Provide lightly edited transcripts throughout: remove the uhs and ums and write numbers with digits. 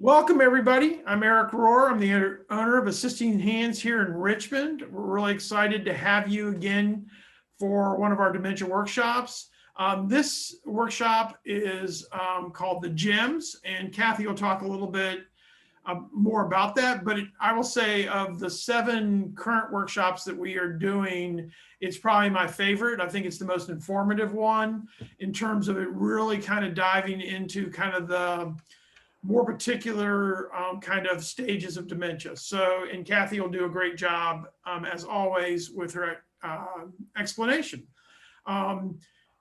Welcome, everybody. I'm Eric Rohr. I'm the owner of Assisting Hands here in Richmond. We're really excited to have you again for one of our dementia workshops. This workshop is called the GEMS, and Cathy will talk a little bit more about that. But I will say, of the 7 current workshops that we are doing, it's probably my favorite. I think it's the most informative one in terms of it really kind of diving into kind of the more particular kind of stages of dementia. So, and Cathy will do a great job, as always, with her explanation.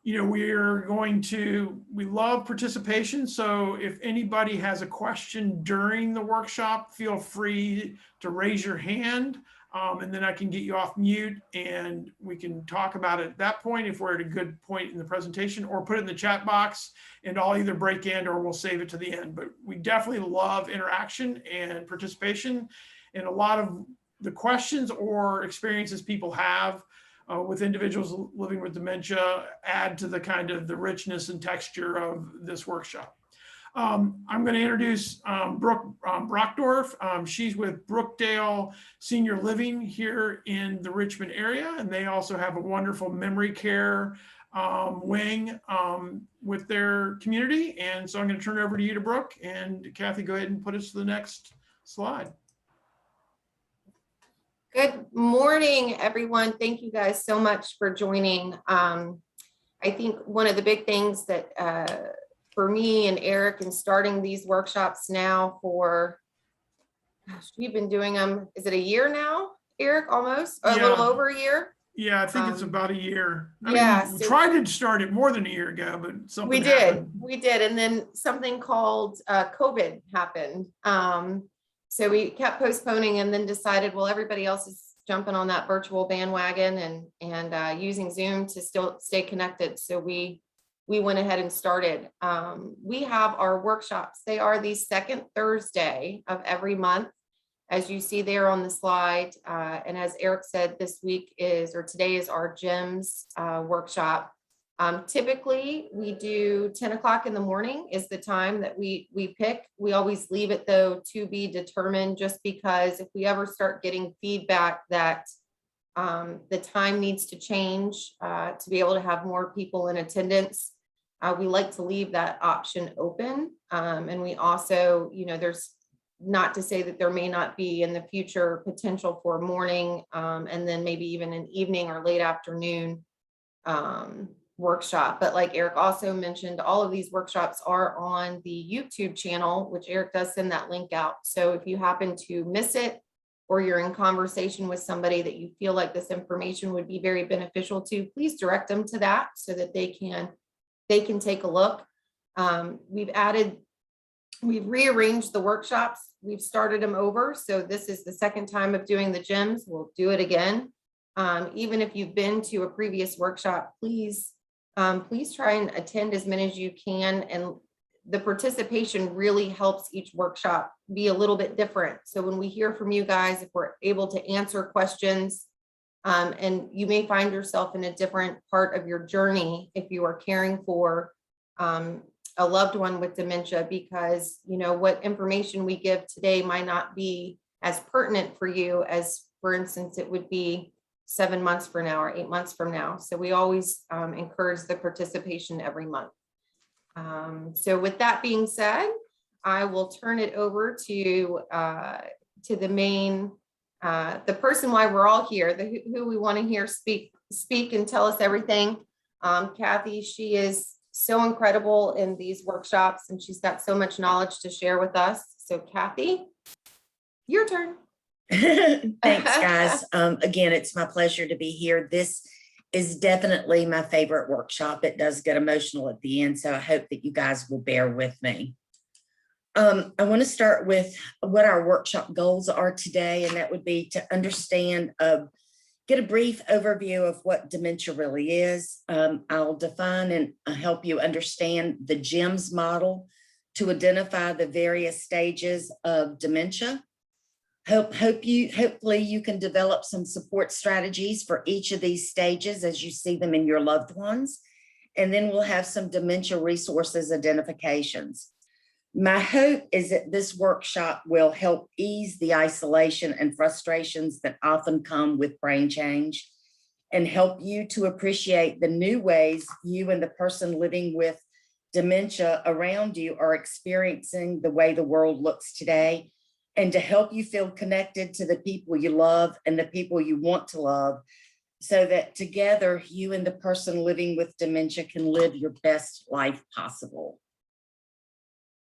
We love participation. So if anybody has a question during the workshop, feel free to raise your hand, and then I can get you off mute and we can talk about it at that point if we're at a good point in the presentation, or put it in the chat box and I'll either break in or we'll save it to the end. But we definitely love interaction and participation, and a lot of the questions or experiences people have with individuals living with dementia add to the kind of the richness and texture of this workshop. I'm going to introduce Brooke Brockdorf. She's with Brookdale Senior Living here in the Richmond area, and they also have a wonderful memory care wing with their community. And so I'm going to turn it over to you, to Brooke, and Cathy, go ahead and put us to the next slide. Good morning, everyone. Thank you guys so much for joining. I think one of the big things that for me and Eric in starting these workshops now for, gosh, we've been doing them, is it a year now, Eric, almost? Or a little over a year? Yeah, I think it's about a year. I mean, we so tried to start it more than a year ago, but something happened. We did. And then something called COVID happened. So we kept postponing and then decided, well, everybody else is jumping on that virtual bandwagon and using Zoom to still stay connected. So we went ahead and started. We have our workshops. They are the second Thursday of every month, as you see there on the slide. And as Eric said, today is our GEMS workshop. Typically we do 10 o'clock in the morning is the time that we pick. We always leave it though to be determined, just because if we ever start getting feedback that the time needs to change to be able to have more people in attendance, we like to leave that option open. And we also, there's not to say that there may not be in the future potential for morning and then maybe even an evening or late afternoon workshop. But like Eric also mentioned, all of these workshops are on the YouTube channel, which Eric does send that link out. So if you happen to miss it, or you're in conversation with somebody that you feel like this information would be very beneficial to, please direct them to that so that they can take a look. We've rearranged the workshops. We've started them over. So this is the second time of doing the GEMS. We'll do it again. Even if you've been to a previous workshop, please try and attend as many as you can. And the participation really helps each workshop be a little bit different. So when we hear from you guys, if we're able to answer questions, and you may find yourself in a different part of your journey if you are caring for a loved one with dementia, because what information we give today might not be as pertinent for you as, for instance, it would be 7 months from now or 8 months from now. So we always encourage the participation every month. So with that being said, I will turn it over to the main, the person why we're all here, who we want to hear speak and tell us everything. Cathy, she is so incredible in these workshops and she's got so much knowledge to share with us. So Cathy, your turn. Thanks, guys. Again, it's my pleasure to be here. This is definitely my favorite workshop. It does get emotional at the end, so I hope that you guys will bear with me. I want to start with what our workshop goals are today, and that would be to understand, get a brief overview of what dementia really is. I'll define and help you understand the GEMS model to identify the various stages of dementia. Hopefully you can develop some support strategies for each of these stages as you see them in your loved ones. And then we'll have some dementia resources identifications. My hope is that this workshop will help ease the isolation and frustrations that often come with brain change and help you to appreciate the new ways you and the person living with dementia around you are experiencing the way the world looks today, and to help you feel connected to the people you love and the people you want to love, so that together you and the person living with dementia can live your best life possible.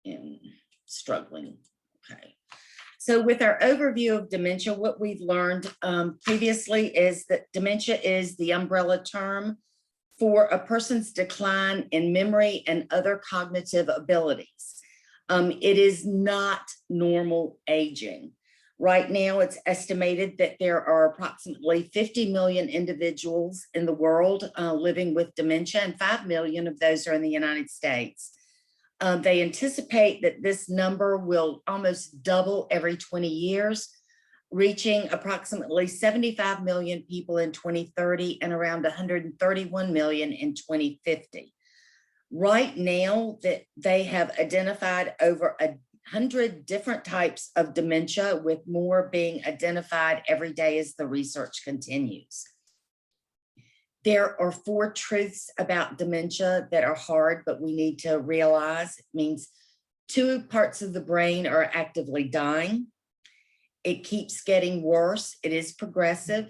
And struggling. Okay. So with our overview of dementia, what we've learned previously is that dementia is the umbrella term for a person's decline in memory and other cognitive abilities. It is not normal aging. Right now, it's estimated that there are approximately 50 million individuals in the world living with dementia, and 5 million of those are in the United States. They anticipate that this number will almost double every 20 years, reaching approximately 75 million people in 2030 and around 131 million in 2050. Right now, that they have identified over 100 different types of dementia, with more being identified every day as the research continues. There are 4 truths about dementia that are hard, but we need to realize. It means 2 parts of the brain are actively dying. It keeps getting worse. It is progressive.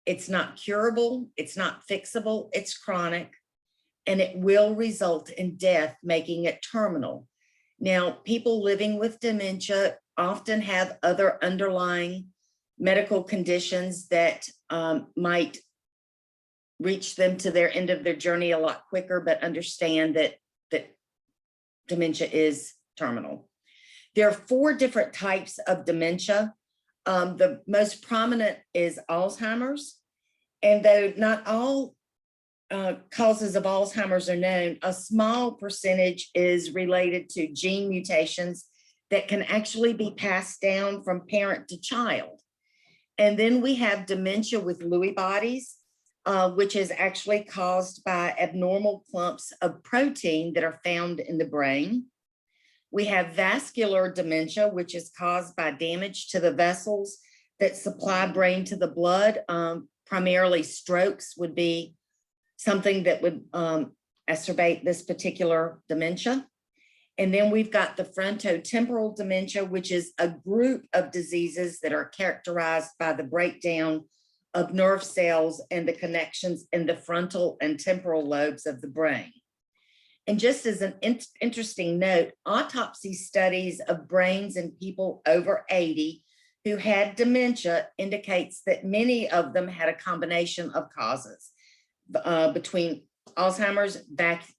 It's not curable. It's not fixable. It's chronic, and it will result in death, making it terminal. Now, people living with dementia often have other underlying medical conditions that might reach them to their end of their journey a lot quicker, but understand that dementia is terminal. There are 4 different types of dementia. The most prominent is Alzheimer's, and though not all causes of Alzheimer's are known, a small percentage is related to gene mutations that can actually be passed down from parent to child. And then we have dementia with Lewy bodies, which is actually caused by abnormal clumps of protein that are found in the brain. We have vascular dementia, which is caused by damage to the vessels that supply brain to the blood. Primarily strokes would be something that would exacerbate this particular dementia. And then we've got the frontotemporal dementia, which is a group of diseases that are characterized by the breakdown of nerve cells and the connections in the frontal and temporal lobes of the brain. And just as an interesting note, autopsy studies of brains in people over 80 who had dementia indicates that many of them had a combination of causes between Alzheimer's,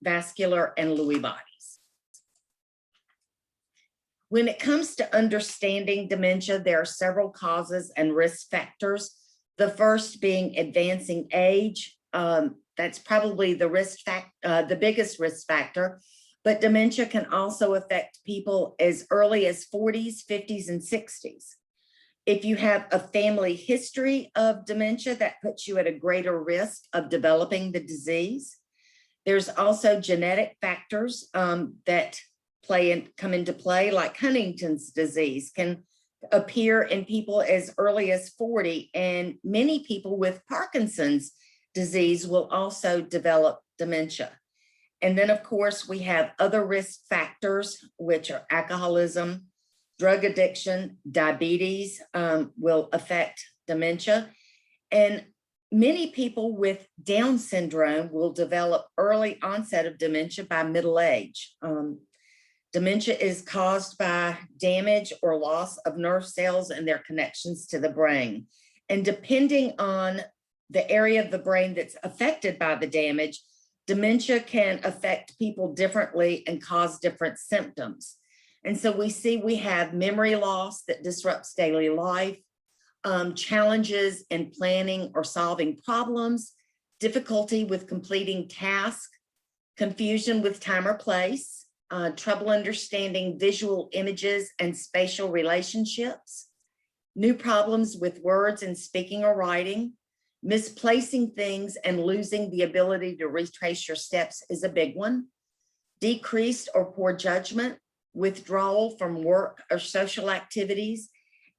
vascular, and Lewy bodies. When it comes to understanding dementia, there are several causes and risk factors. The first being advancing age. That's probably the biggest risk factor, but dementia can also affect people as early as 40s, 50s, and 60s. If you have a family history of dementia, that puts you at a greater risk of developing the disease. There's also genetic factors that come into play, like Huntington's disease can appear in people as early as 40, and many people with Parkinson's disease will also develop dementia. And then, of course, we have other risk factors, which are alcoholism, drug addiction, diabetes will affect dementia. And many people with Down syndrome will develop early onset of dementia by middle age. Dementia is caused by damage or loss of nerve cells and their connections to the brain. And depending on the area of the brain that's affected by the damage, dementia can affect people differently and cause different symptoms. And so we have memory loss that disrupts daily life, challenges in planning or solving problems, difficulty with completing tasks, confusion with time or place, trouble understanding visual images and spatial relationships, new problems with words and speaking or writing, misplacing things and losing the ability to retrace your steps is a big one, decreased or poor judgment, withdrawal from work or social activities,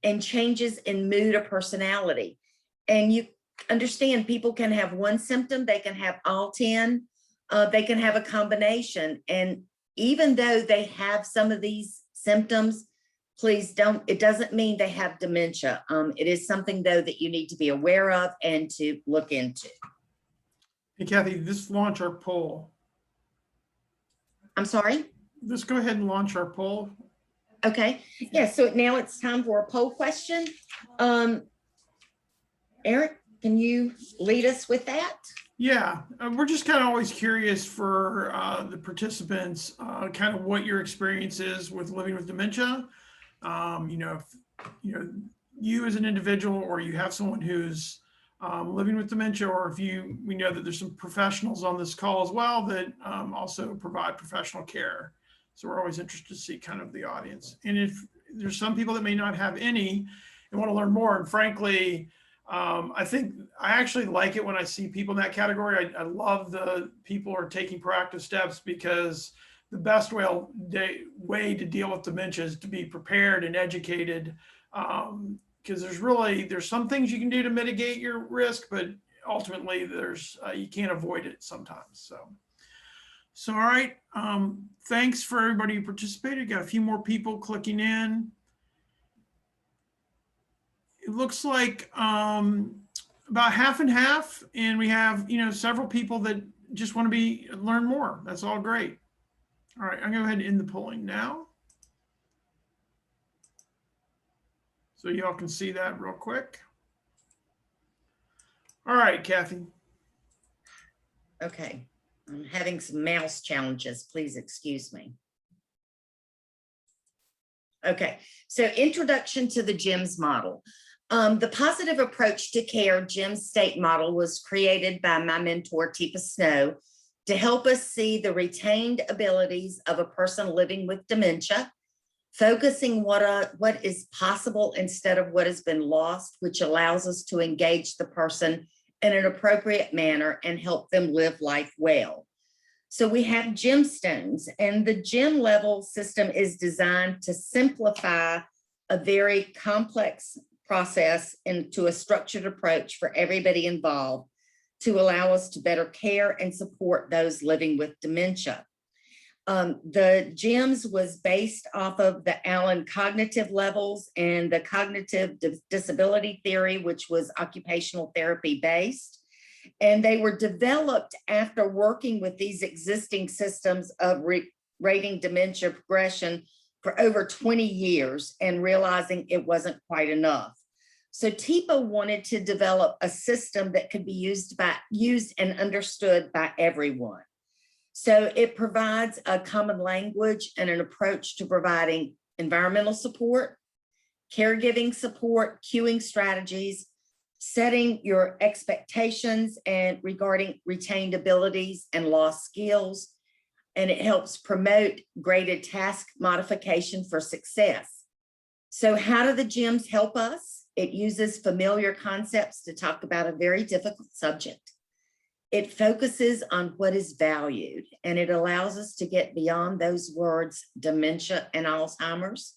and changes in mood or personality. And you understand people can have one symptom, they can have all 10, they can have a combination. And even though they have some of these symptoms, please don't, it doesn't mean they have dementia. It is something though that you need to be aware of and to look into. Hey, Cathy, let's launch our poll. I'm sorry? Let's go ahead and launch our poll. Okay, yeah, so now it's time for a poll question. Eric, can you lead us with that? Yeah, we're just kind of always curious for the participants, kind of what your experience is with living with dementia. If you as an individual, or you have someone who's living with dementia, or if we know that there's some professionals on this call as well that also provide professional care. So we're always interested to see kind of the audience. And if there's some people that may not have any and want to learn more, and frankly, I think I actually like it when I see people in that category. I love the people who are taking proactive steps, because the best way to deal with dementia is to be prepared and educated, because there's some things you can do to mitigate your risk, but ultimately you can't avoid it sometimes. So all right, thanks for everybody who participated. Got a few more people clicking in. It looks like about half and half, and we have several people that just want to learn more. That's all great. All right, I'm going to go ahead and end the polling now, so y'all can see that real quick. All right, Cathy. Okay, I'm having some mouse challenges. Please excuse me. Okay, so introduction to the GEMS model. The positive approach to care GEMS state model was created by my mentor, Teepa Snow, to help us see the retained abilities of a person living with dementia, focusing what is possible instead of what has been lost, which allows us to engage the person in an appropriate manner and help them live life well. So we have gemstones, and the gem level system is designed to simplify a very complex process into a structured approach for everybody involved to allow us to better care and support those living with dementia. The GEMS was based off of the Allen cognitive levels and the cognitive disability theory, which was occupational therapy based. And they were developed after working with these existing systems of rating dementia progression for over 20 years and realizing it wasn't quite enough. So Teepa wanted to develop a system that could be used and understood by everyone. So it provides a common language and an approach to providing environmental support, caregiving support, cueing strategies, setting your expectations and regarding retained abilities and lost skills. And it helps promote graded task modification for success. So how do the GEMS help us? It uses familiar concepts to talk about a very difficult subject. It focuses on what is valued, and it allows us to get beyond those words, dementia and Alzheimer's.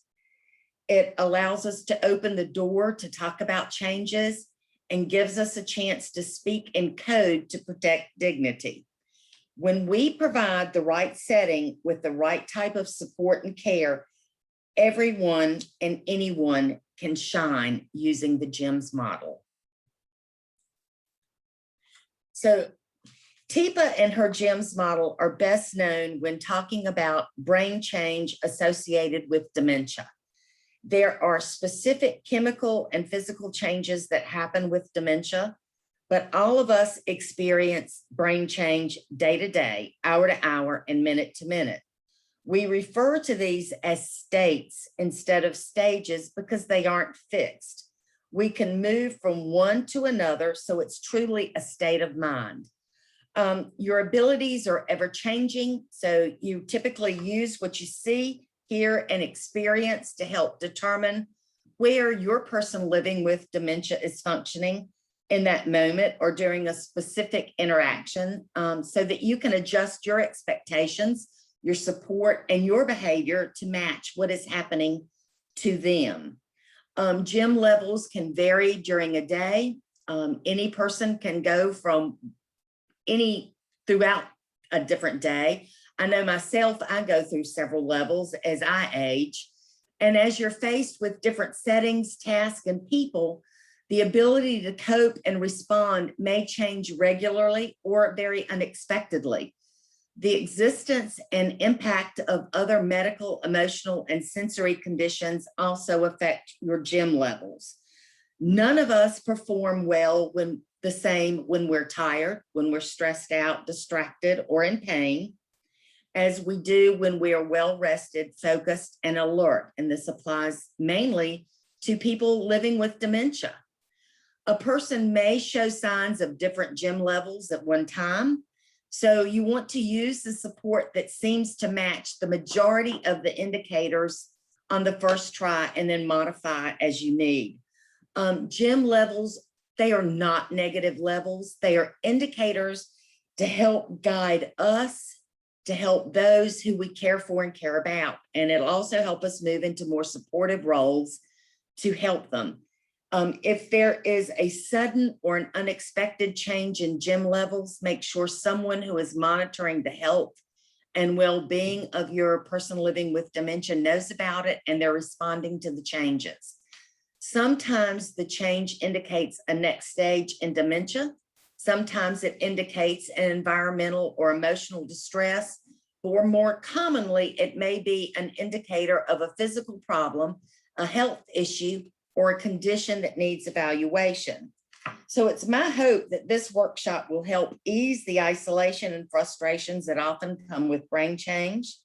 It allows us to open the door to talk about changes and gives us a chance to speak in code to protect dignity. When we provide the right setting with the right type of support and care, everyone and anyone can shine using the GEMS model. So Teepa and her GEMS model are best known when talking about brain change associated with dementia. There are specific chemical and physical changes that happen with dementia, but all of us experience brain change day to day, hour to hour, and minute to minute. We refer to these as states instead of stages because they aren't fixed. We can move from one to another, so it's truly a state of mind. Your abilities are ever changing, so you typically use what you see, hear, and experience to help determine where your person living with dementia is functioning in that moment or during a specific interaction, so that you can adjust your expectations your support, and your behavior to match what is happening to them. Gym levels can vary during a day. Any person can go from throughout a different day. I know myself, I go through several levels as I age. And as you're faced with different settings, tasks, and people, the ability to cope and respond may change regularly or very unexpectedly. The existence and impact of other medical, emotional, and sensory conditions also affect your gym levels. None of us perform well when we're tired, when we're stressed out, distracted, or in pain, as we do when we are well rested, focused, and alert. And this applies mainly to people living with dementia. A person may show signs of different gym levels at one time. So you want to use the support that seems to match the majority of the indicators on the first try and then modify as you need. Gym levels, they are not negative levels. They are indicators to help guide us, to help those who we care for and care about. And it'll also help us move into more supportive roles to help them. If there is a sudden or an unexpected change in gym levels, make sure someone who is monitoring the health and well-being of your person living with dementia knows about it and they're responding to the changes. Sometimes the change indicates a next stage in dementia. Sometimes it indicates an environmental or emotional distress, or more commonly, it may be an indicator of a physical problem, a health issue, or a condition that needs evaluation. So it's my hope that this workshop will help ease the isolation and frustrations that often come with brain change,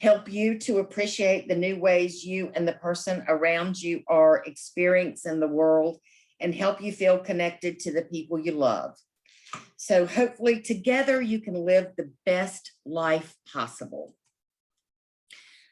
help you to appreciate the new ways you and the person around you are experiencing the world, and help you feel connected to the people you love. So hopefully together you can live the best life possible.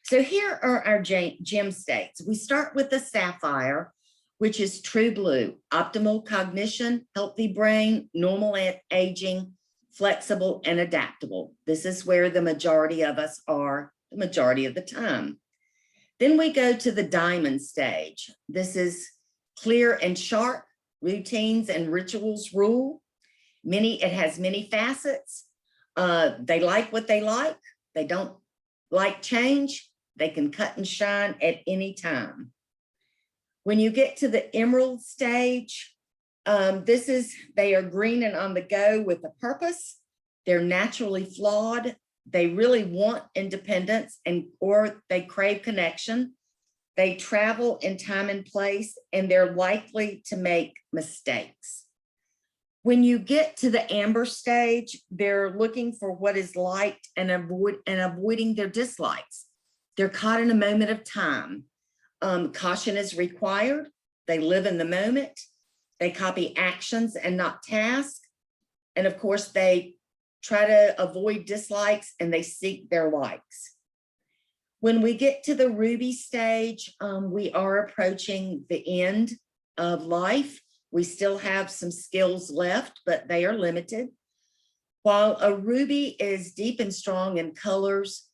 So here are our gem states. We start with the sapphire, which is true blue, optimal cognition, healthy brain, normal aging, flexible and adaptable. This is where the majority of us are the majority of the time. Then we go to the diamond stage. This is clear and sharp, routines and rituals rule. It has many facets. They like what they like. They don't like change. They can cut and shine at any time. When you get to the emerald stage, they are green and on the go with a purpose. They're naturally flawed. They really want independence or they crave connection. They travel in time and place, and they're likely to make mistakes. When you get to the amber stage, they're looking for what is liked and avoiding their dislikes. They're caught in a moment of time. Caution is required. They live in the moment. They copy actions and not tasks. And of course, they try to avoid dislikes and they seek their likes. When we get to the ruby stage, we are approaching the end of life. We still have some skills left, but they are limited. While a ruby is deep and strong in colors,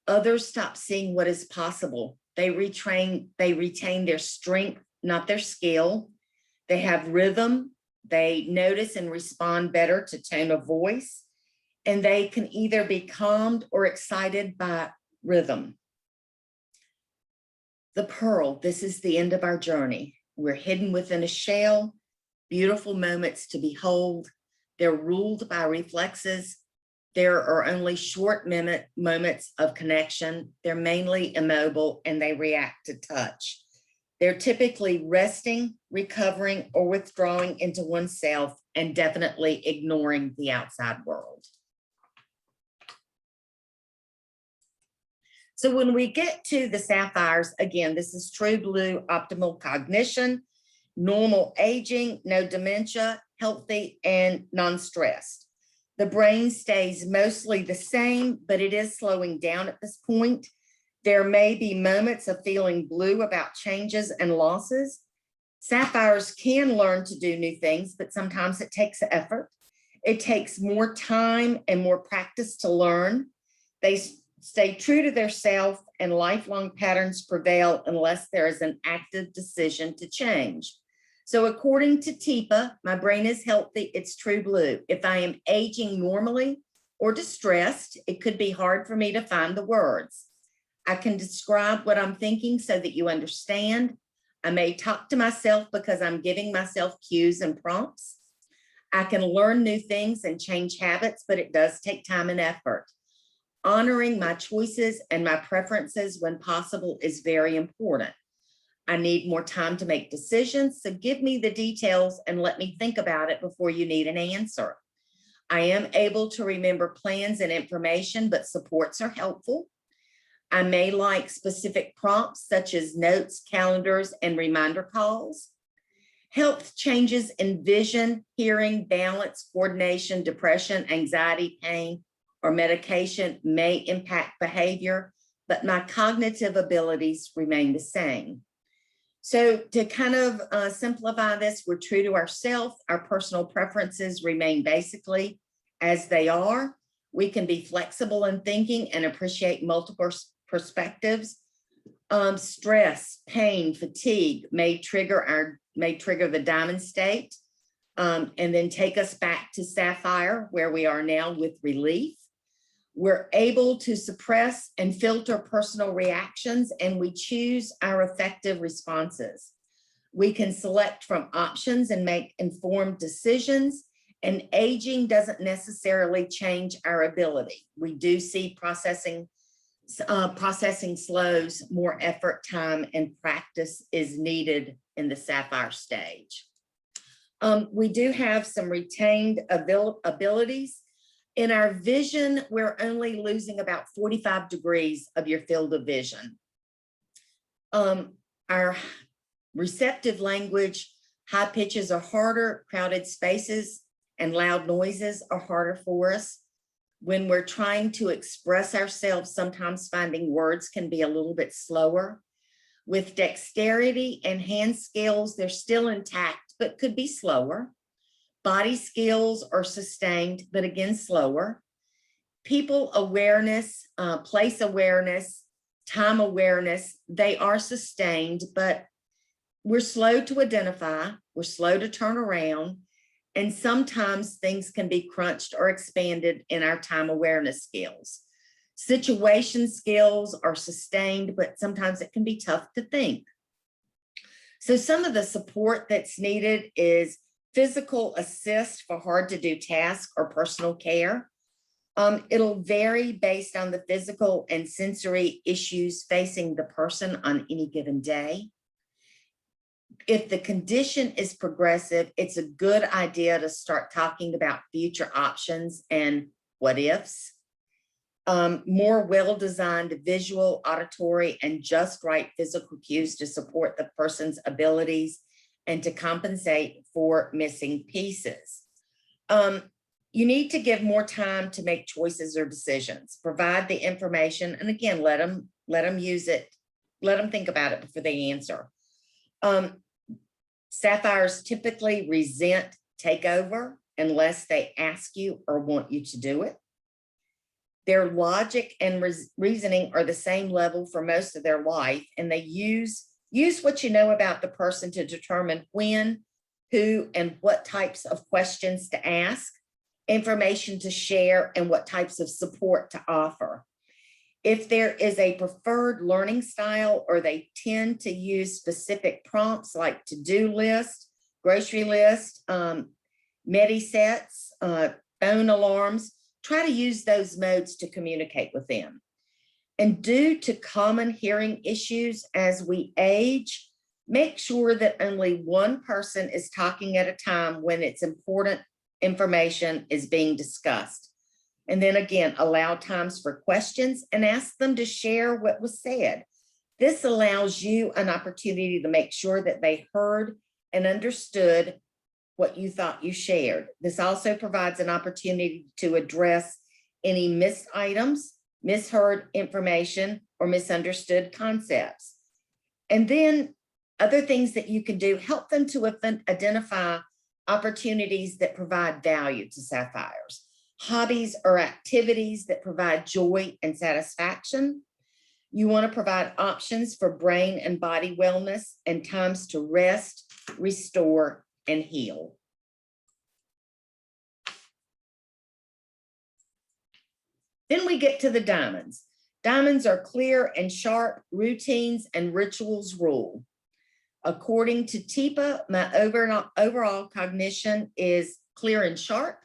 others stop seeing what is possible. They retain their strength, not their skill. They have rhythm. They notice and respond better to tone of voice. And they can either be calmed or excited by rhythm. The pearl, this is the end of our journey. We're hidden within a shell, beautiful moments to behold. They're ruled by reflexes. There are only short moments of connection. They're mainly immobile and they react to touch. They're typically resting, recovering, or withdrawing into oneself and definitely ignoring the outside world. So when we get to the sapphires, again, this is true blue, optimal cognition, normal aging, no dementia, healthy and non-stressed. The brain stays mostly the same, but it is slowing down at this point. There may be moments of feeling blue about changes and losses. Sapphires can learn to do new things, but sometimes it takes effort. It takes more time and more practice to learn. They stay true to their self, and lifelong patterns prevail unless there is an active decision to change. So according to Teepa, my brain is healthy, it's true blue. If I am aging normally or distressed, it could be hard for me to find the words. I can describe what I'm thinking so that you understand. I may talk to myself because I'm giving myself cues and prompts. I can learn new things and change habits, but it does take time and effort. Honoring my choices and my preferences when possible is very important. I need more time to make decisions, so give me the details and let me think about it before you need an answer. I am able to remember plans and information, but supports are helpful. I may like specific prompts such as notes, calendars, and reminder calls. Health changes in vision, hearing, balance, coordination, depression, anxiety, pain, or medication may impact behavior, but my cognitive abilities remain the same. So to kind of simplify this, we're true to ourselves. Our personal preferences remain basically as they are. We can be flexible in thinking and appreciate multiple perspectives. Stress, pain, fatigue may trigger the diamond state, and then take us back to sapphire, where we are now with relief. We're able to suppress and filter personal reactions, and we choose our effective responses. We can select from options and make informed decisions, and aging doesn't necessarily change our ability. We do see processing slows, more effort, time, and practice is needed in the sapphire stage. We do have some retained abilities. In our vision, we're only losing about 45 degrees of your field of vision. Our receptive language, high pitches are harder, crowded spaces and loud noises are harder for us. When we're trying to express ourselves, sometimes finding words can be a little bit slower. With dexterity and hand skills, they're still intact, but could be slower. Body skills are sustained, but again, slower. People awareness, place awareness, time awareness, they are sustained, but we're slow to identify, we're slow to turn around, and sometimes things can be crunched or expanded in our time awareness skills. Situation skills are sustained, but sometimes it can be tough to think. So some of the support that's needed is physical assist for hard to do tasks or personal care. It'll vary based on the physical and sensory issues facing the person on any given day. If the condition is progressive, it's a good idea to start talking about future options and what ifs. More well-designed visual, auditory, and just right physical cues to support the person's abilities and to compensate for missing pieces. You need to give more time to make choices or decisions. Provide the information, and again, let them use it. Let them think about it before they answer. Sapphires typically resent takeover unless they ask you or want you to do it. Their logic and reasoning are the same level for most of their life, and they use what you know about the person to determine when, who, and what types of questions to ask, information to share, and what types of support to offer. If there is a preferred learning style, or they tend to use specific prompts like to-do list, grocery list, medi-sets, phone alarms, try to use those modes to communicate with them. And due to common hearing issues as we age, make sure that only one person is talking at a time when it's important information is being discussed. And then again, allow times for questions and ask them to share what was said. This allows you an opportunity to make sure that they heard and understood what you thought you shared. This also provides an opportunity to address any missed items, misheard information, or misunderstood concepts. And then other things that you can do, help them to identify opportunities that provide value to sapphires. Hobbies are activities that provide joy and satisfaction. You want to provide options for brain and body wellness and times to rest, restore, and heal. Then we get to the diamonds. Diamonds are clear and sharp, routines and rituals rule. According to Teepa, my overall cognition is clear and sharp.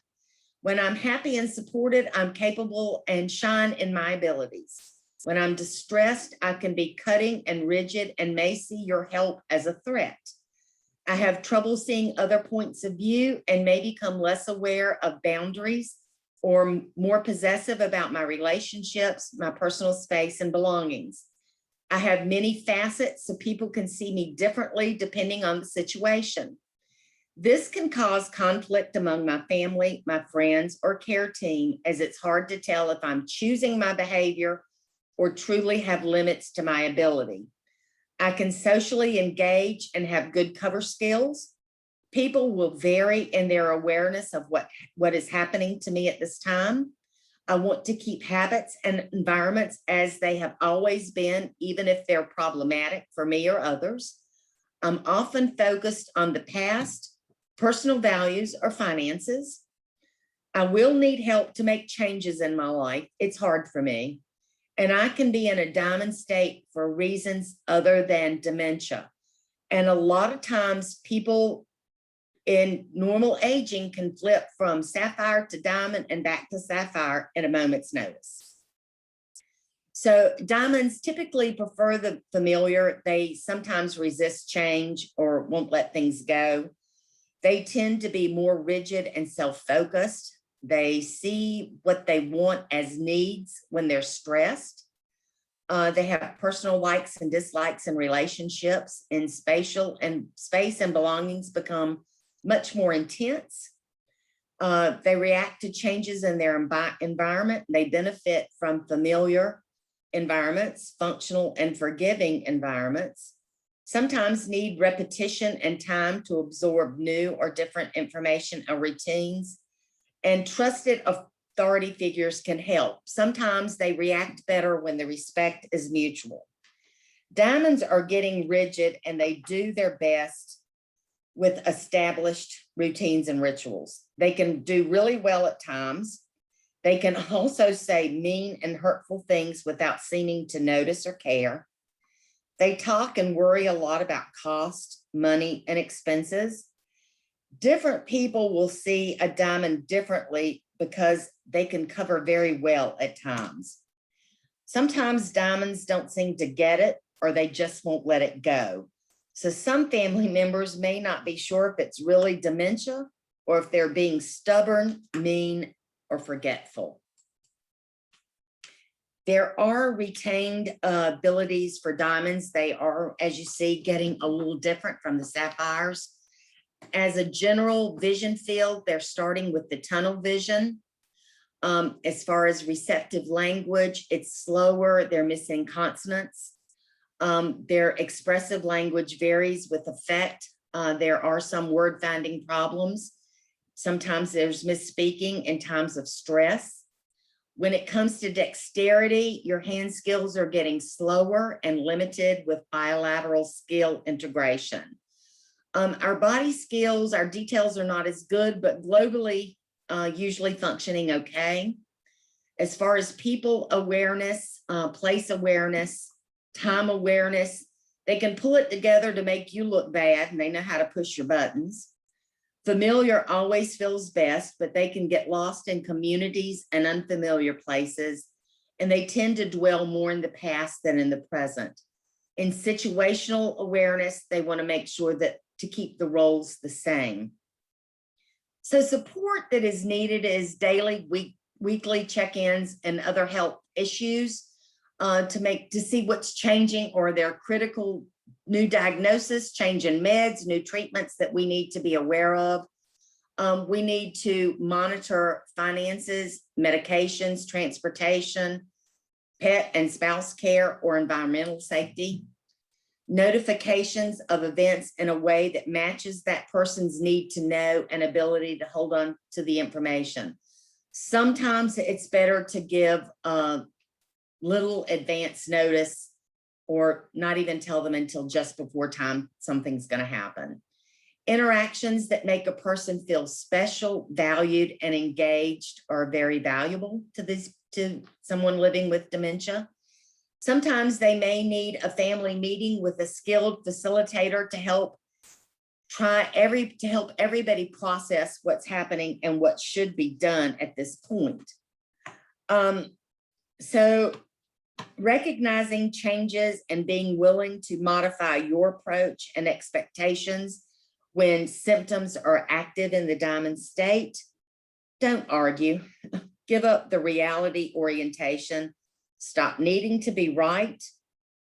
When I'm happy and supported, I'm capable and shine in my abilities. When I'm distressed, I can be cutting and rigid and may see your help as a threat. I have trouble seeing other points of view and may become less aware of boundaries or more possessive about my relationships, my personal space and belongings. I have many facets so people can see me differently depending on the situation. This can cause conflict among my family, my friends, or care team, as it's hard to tell if I'm choosing my behavior or truly have limits to my ability. I can socially engage and have good cover skills. People will vary in their awareness of what is happening to me at this time. I want to keep habits and environments as they have always been, even if they're problematic for me or others. I'm often focused on the past, personal values, or finances. I will need help to make changes in my life. It's hard for me. And I can be in a diamond state for reasons other than dementia. And a lot of times people in normal aging can flip from sapphire to diamond and back to sapphire at a moment's notice. So diamonds typically prefer the familiar. They sometimes resist change or won't let things go. They tend to be more rigid and self-focused. They see what they want as needs when they're stressed. They have personal likes and dislikes in relationships, and space and belongings become much more intense. They react to changes in their environment. They benefit from familiar environments, functional and forgiving environments. Sometimes need repetition and time to absorb new or different information or routines. And trusted authority figures can help. Sometimes they react better when the respect is mutual. Diamonds are getting rigid and they do their best with established routines and rituals. They can do really well at times. They can also say mean and hurtful things without seeming to notice or care. They talk and worry a lot about cost, money, and expenses. Different people will see a diamond differently because they can cover very well at times. Sometimes diamonds don't seem to get it, or they just won't let it go. So some family members may not be sure if it's really dementia or if they're being stubborn, mean, or forgetful. There are retained abilities for diamonds. They are, as you see, getting a little different from the sapphires. As a general vision field, they're starting with the tunnel vision. As far as receptive language, it's slower. They're missing consonants. Their expressive language varies with effect. There are some word finding problems. Sometimes there's misspeaking in times of stress. When it comes to dexterity, your hand skills are getting slower and limited with bilateral skill integration. Our body skills, our details are not as good, but globally, usually functioning okay. As far as people awareness, place awareness, time awareness, they can pull it together to make you look bad, and they know how to push your buttons. Familiar always feels best, but they can get lost in communities and unfamiliar places, and they tend to dwell more in the past than in the present. In situational awareness, they want to make sure that to keep the roles the same. So support that is needed is daily, weekly check-ins and other health issues to see what's changing, or their critical new diagnosis, change in meds, new treatments that we need to be aware of. We need to monitor finances, medications, transportation, pet and spouse care, or environmental safety. Notifications of events in a way that matches that person's need to know and ability to hold on to the information. Sometimes it's better to give a little advance notice or not even tell them until just before time something's going to happen. Interactions that make a person feel special, valued, and engaged are very valuable to someone living with dementia. Sometimes they may need a family meeting with a skilled facilitator to help everybody process what's happening and what should be done at this point. So recognizing changes and being willing to modify your approach and expectations when symptoms are active in the diamond state. Don't argue. Give up the reality orientation. Stop needing to be right.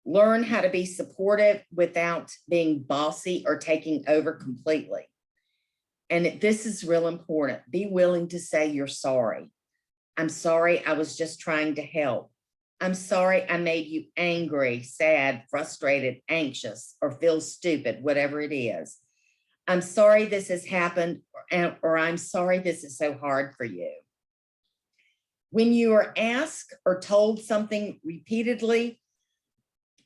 Learn how to be supportive without being bossy or taking over completely. And this is real important. Be willing to say you're sorry. I'm sorry, I was just trying to help. I'm sorry I made you angry, sad, frustrated, anxious, or feel stupid, whatever it is. I'm sorry this has happened, or I'm sorry this is so hard for you. When you are asked or told something repeatedly,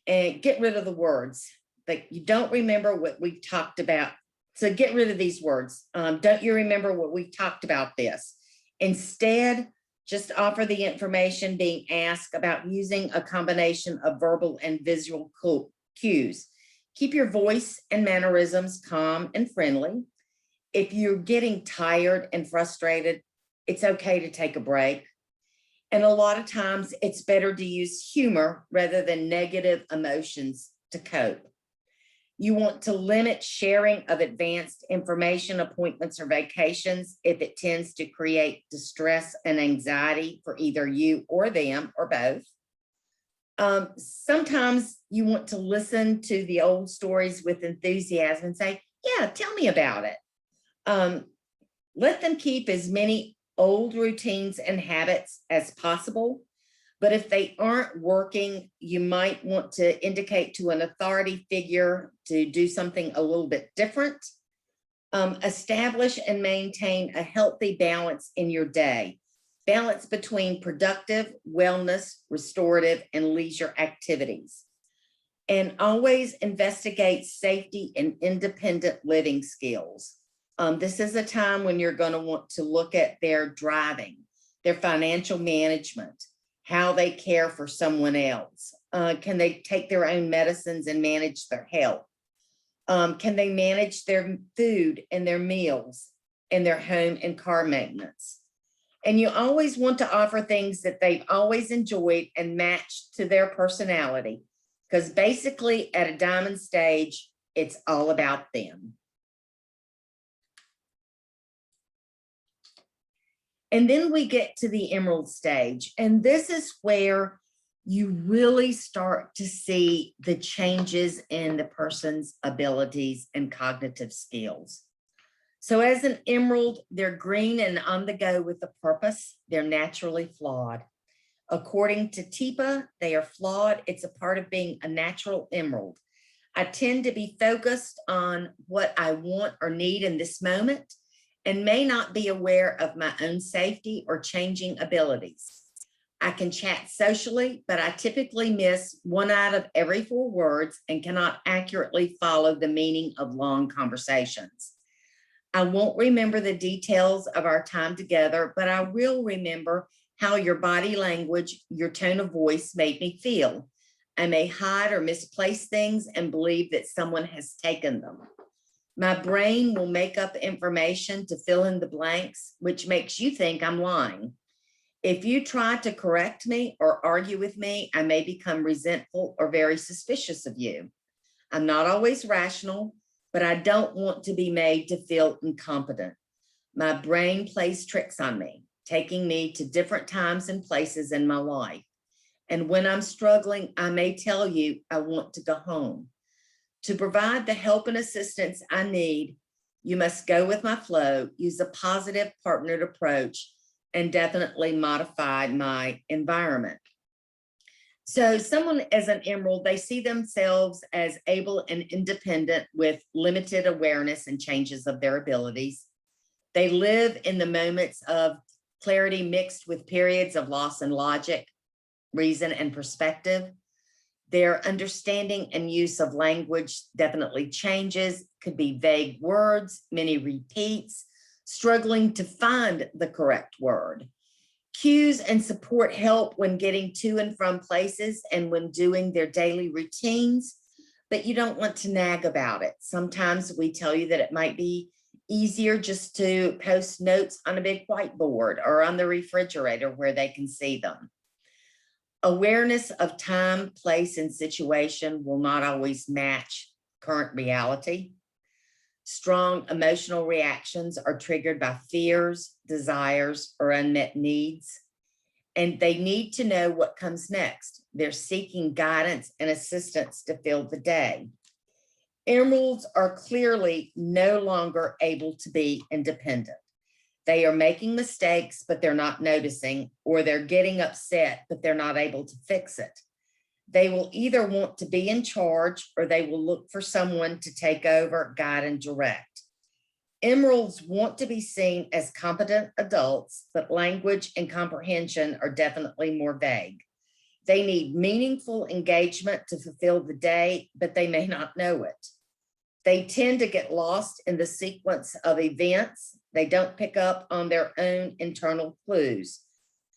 and get rid of the words, like you don't remember what we've talked about. So get rid of these words. Don't you remember what we talked about this? Instead, just offer the information being asked about using a combination of verbal and visual cues. Keep your voice and mannerisms calm and friendly. If you're getting tired and frustrated, it's okay to take a break. And a lot of times it's better to use humor rather than negative emotions to cope. You want to limit sharing of advanced information, appointments, or vacations if it tends to create distress and anxiety for either you or them or both. Sometimes you want to listen to the old stories with enthusiasm and say, yeah, tell me about it. Let them keep as many old routines and habits as possible. But if they aren't working, you might want to indicate to an authority figure to do something a little bit different. Establish and maintain a healthy balance in your day. Balance between productive, wellness, restorative, and leisure activities. And always investigate safety and independent living skills. This is a time when you're going to want to look at their driving, their financial management, how they care for someone else. Can they take their own medicines and manage their health? Can they manage their food and their meals and their home and car maintenance? And you always want to offer things that they've always enjoyed and match to their personality, because basically at a diamond stage, it's all about them. And then we get to the emerald stage. And this is where you really start to see the changes in the person's abilities and cognitive skills. So as an emerald, they're green and on the go with a purpose. They're naturally flawed. According to Teepa, they are flawed. It's a part of being a natural emerald. I tend to be focused on what I want or need in this moment, and may not be aware of my own safety or changing abilities. I can chat socially, but I typically miss 1 out of every 4 words and cannot accurately follow the meaning of long conversations. I won't remember the details of our time together, but I will remember how your body language, your tone of voice made me feel. I may hide or misplace things and believe that someone has taken them. My brain will make up information to fill in the blanks, which makes you think I'm lying. If you try to correct me or argue with me, I may become resentful or very suspicious of you. I'm not always rational, but I don't want to be made to feel incompetent. My brain plays tricks on me, taking me to different times and places in my life. And when I'm struggling, I may tell you I want to go home. To provide the help and assistance I need, you must go with my flow, use a positive partnered approach, and definitely modify my environment. So someone as an emerald, they see themselves as able and independent with limited awareness and changes of their abilities. They live in the moments of clarity mixed with periods of loss in logic, reason, and perspective. Their understanding and use of language definitely changes, could be vague words, many repeats, struggling to find the correct word. Cues and support help when getting to and from places and when doing their daily routines, but you don't want to nag about it. Sometimes we tell you that it might be easier just to post notes on a big whiteboard or on the refrigerator where they can see them. Awareness of time, place, and situation will not always match current reality. Strong emotional reactions are triggered by fears, desires, or unmet needs, and they need to know what comes next. They're seeking guidance and assistance to fill the day. Emeralds are clearly no longer able to be independent. They are making mistakes, but they're not noticing, or they're getting upset, but they're not able to fix it. They will either want to be in charge or they will look for someone to take over, guide, and direct. Emeralds want to be seen as competent adults, but language and comprehension are definitely more vague. They need meaningful engagement to fulfill the day, but they may not know it. They tend to get lost in the sequence of events. They don't pick up on their own internal clues.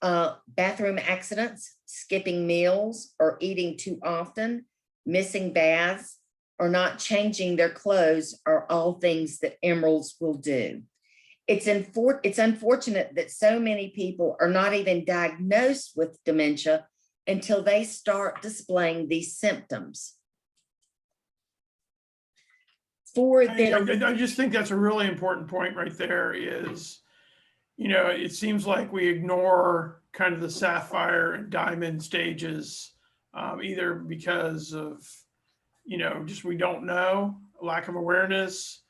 Bathroom accidents, skipping meals, or eating too often, missing baths, or not changing their clothes are all things that emeralds will do. It's unfortunate that so many people are not even diagnosed with dementia until they start displaying these symptoms. I just think that's a really important point right there is, it seems like we ignore kind of the sapphire and diamond stages, either because of, just we don't know, lack of awareness,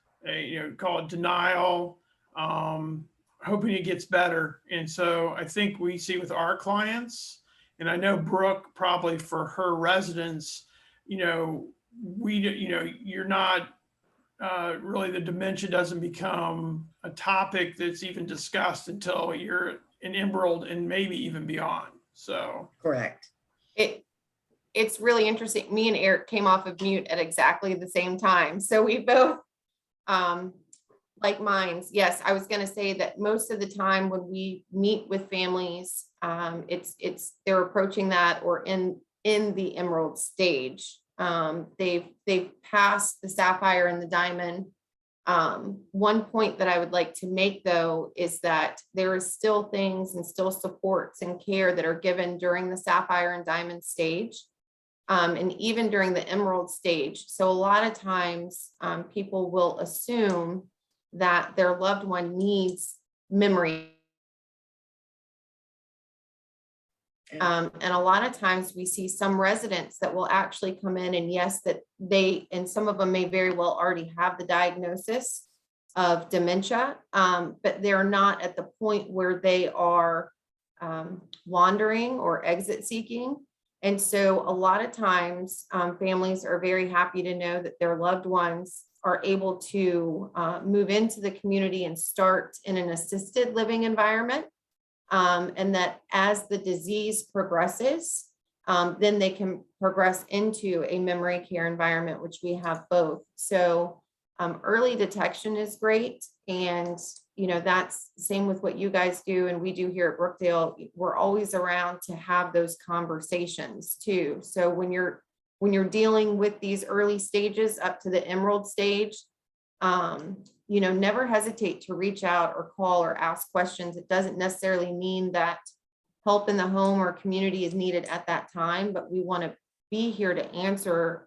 call it denial, hoping it gets better. And so I think we see with our clients, and I know Brooke probably for her residents, you're not, really the dementia doesn't become a topic that's even discussed until you're an emerald and maybe even beyond. So Correct. It's really interesting. Me and Eric came off of mute at exactly the same time. So we both, like minds. Yes, I was going to say that most of the time when we meet with families, they're approaching that or in the emerald stage. They've passed the sapphire and the diamond. One point that I would like to make though, is that there is still things and still supports and care that are given during the sapphire and diamond stage. And even during the emerald stage. So a lot of times people will assume that their loved one needs memory. And a lot of times we see some residents that will actually come in and yes, that and some of them may very well already have the diagnosis of dementia, but they're not at the point where they are wandering or exit seeking. And so a lot of times families are very happy to know that their loved ones are able to move into the community and start in an assisted living environment. And that as the disease progresses, then they can progress into a memory care environment, which we have both. So early detection is great. And, that's the same with what you guys do. And we do here at Brookdale. We're always around to have those conversations too. So when you're dealing with these early stages up to the emerald stage, never hesitate to reach out or call or ask questions. It doesn't necessarily mean that help in the home or community is needed at that time, but we want to be here to answer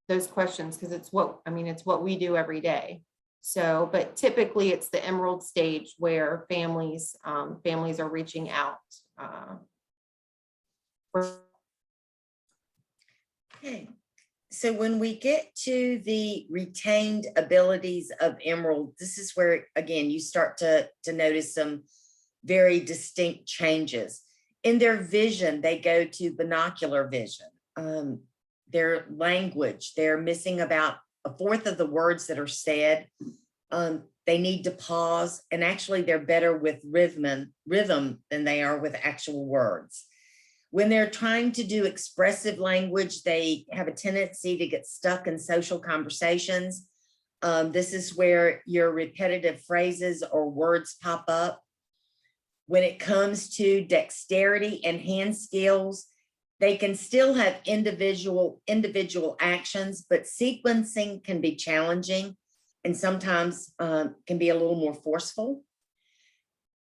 those questions because it's what we do every day. So, but typically it's the emerald stage where families are reaching out. Okay. So when we get to the retained abilities of emerald, this is where, again, you start to notice some very distinct changes. In their vision, they go to binocular vision. Their language, they're missing about a fourth of the words that are said. They need to pause, and actually they're better with rhythm than they are with actual words. When they're trying to do expressive language, they have a tendency to get stuck in social conversations. This is where your repetitive phrases or words pop up. When it comes to dexterity and hand skills, they can still have individual actions, but sequencing can be challenging and sometimes can be a little more forceful.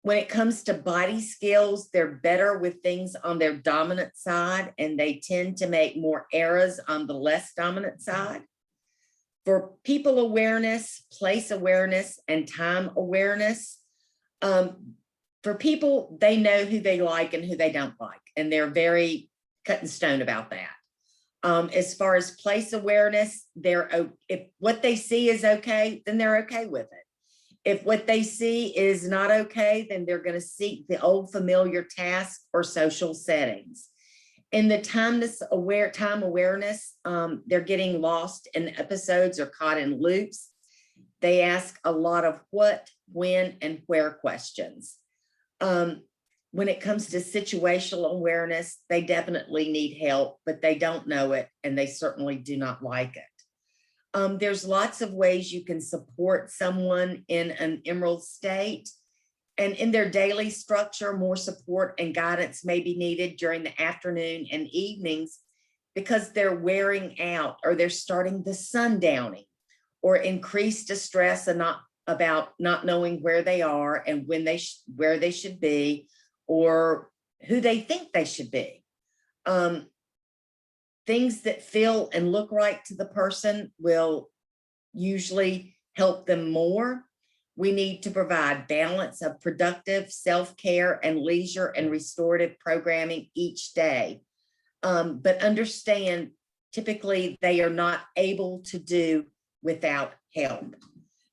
When it comes to body skills, they're better with things on their dominant side, and they tend to make more errors on the less dominant side. For people awareness, place awareness, and time awareness, for people, they know who they like and who they don't like, and they're very cut and stone about that. As far as place awareness, if what they see is okay, then they're okay with it. If what they see is not okay, then they're going to seek the old familiar task or social settings. In the time awareness, they're getting lost in episodes or caught in loops. They ask a lot of what, when, and where questions. When it comes to situational awareness, they definitely need help, but they don't know it, and they certainly do not like it. There's lots of ways you can support someone in an emerald state, and in their daily structure, more support and guidance may be needed during the afternoon and evenings because they're wearing out, or they're starting the sundowning, or increased distress and about not knowing where they are and where they should be, or who they think they should be. Things that feel and look right to the person will usually help them more. We need to provide balance of productive self-care and leisure and restorative programming each day. But understand, typically they are not able to do without help.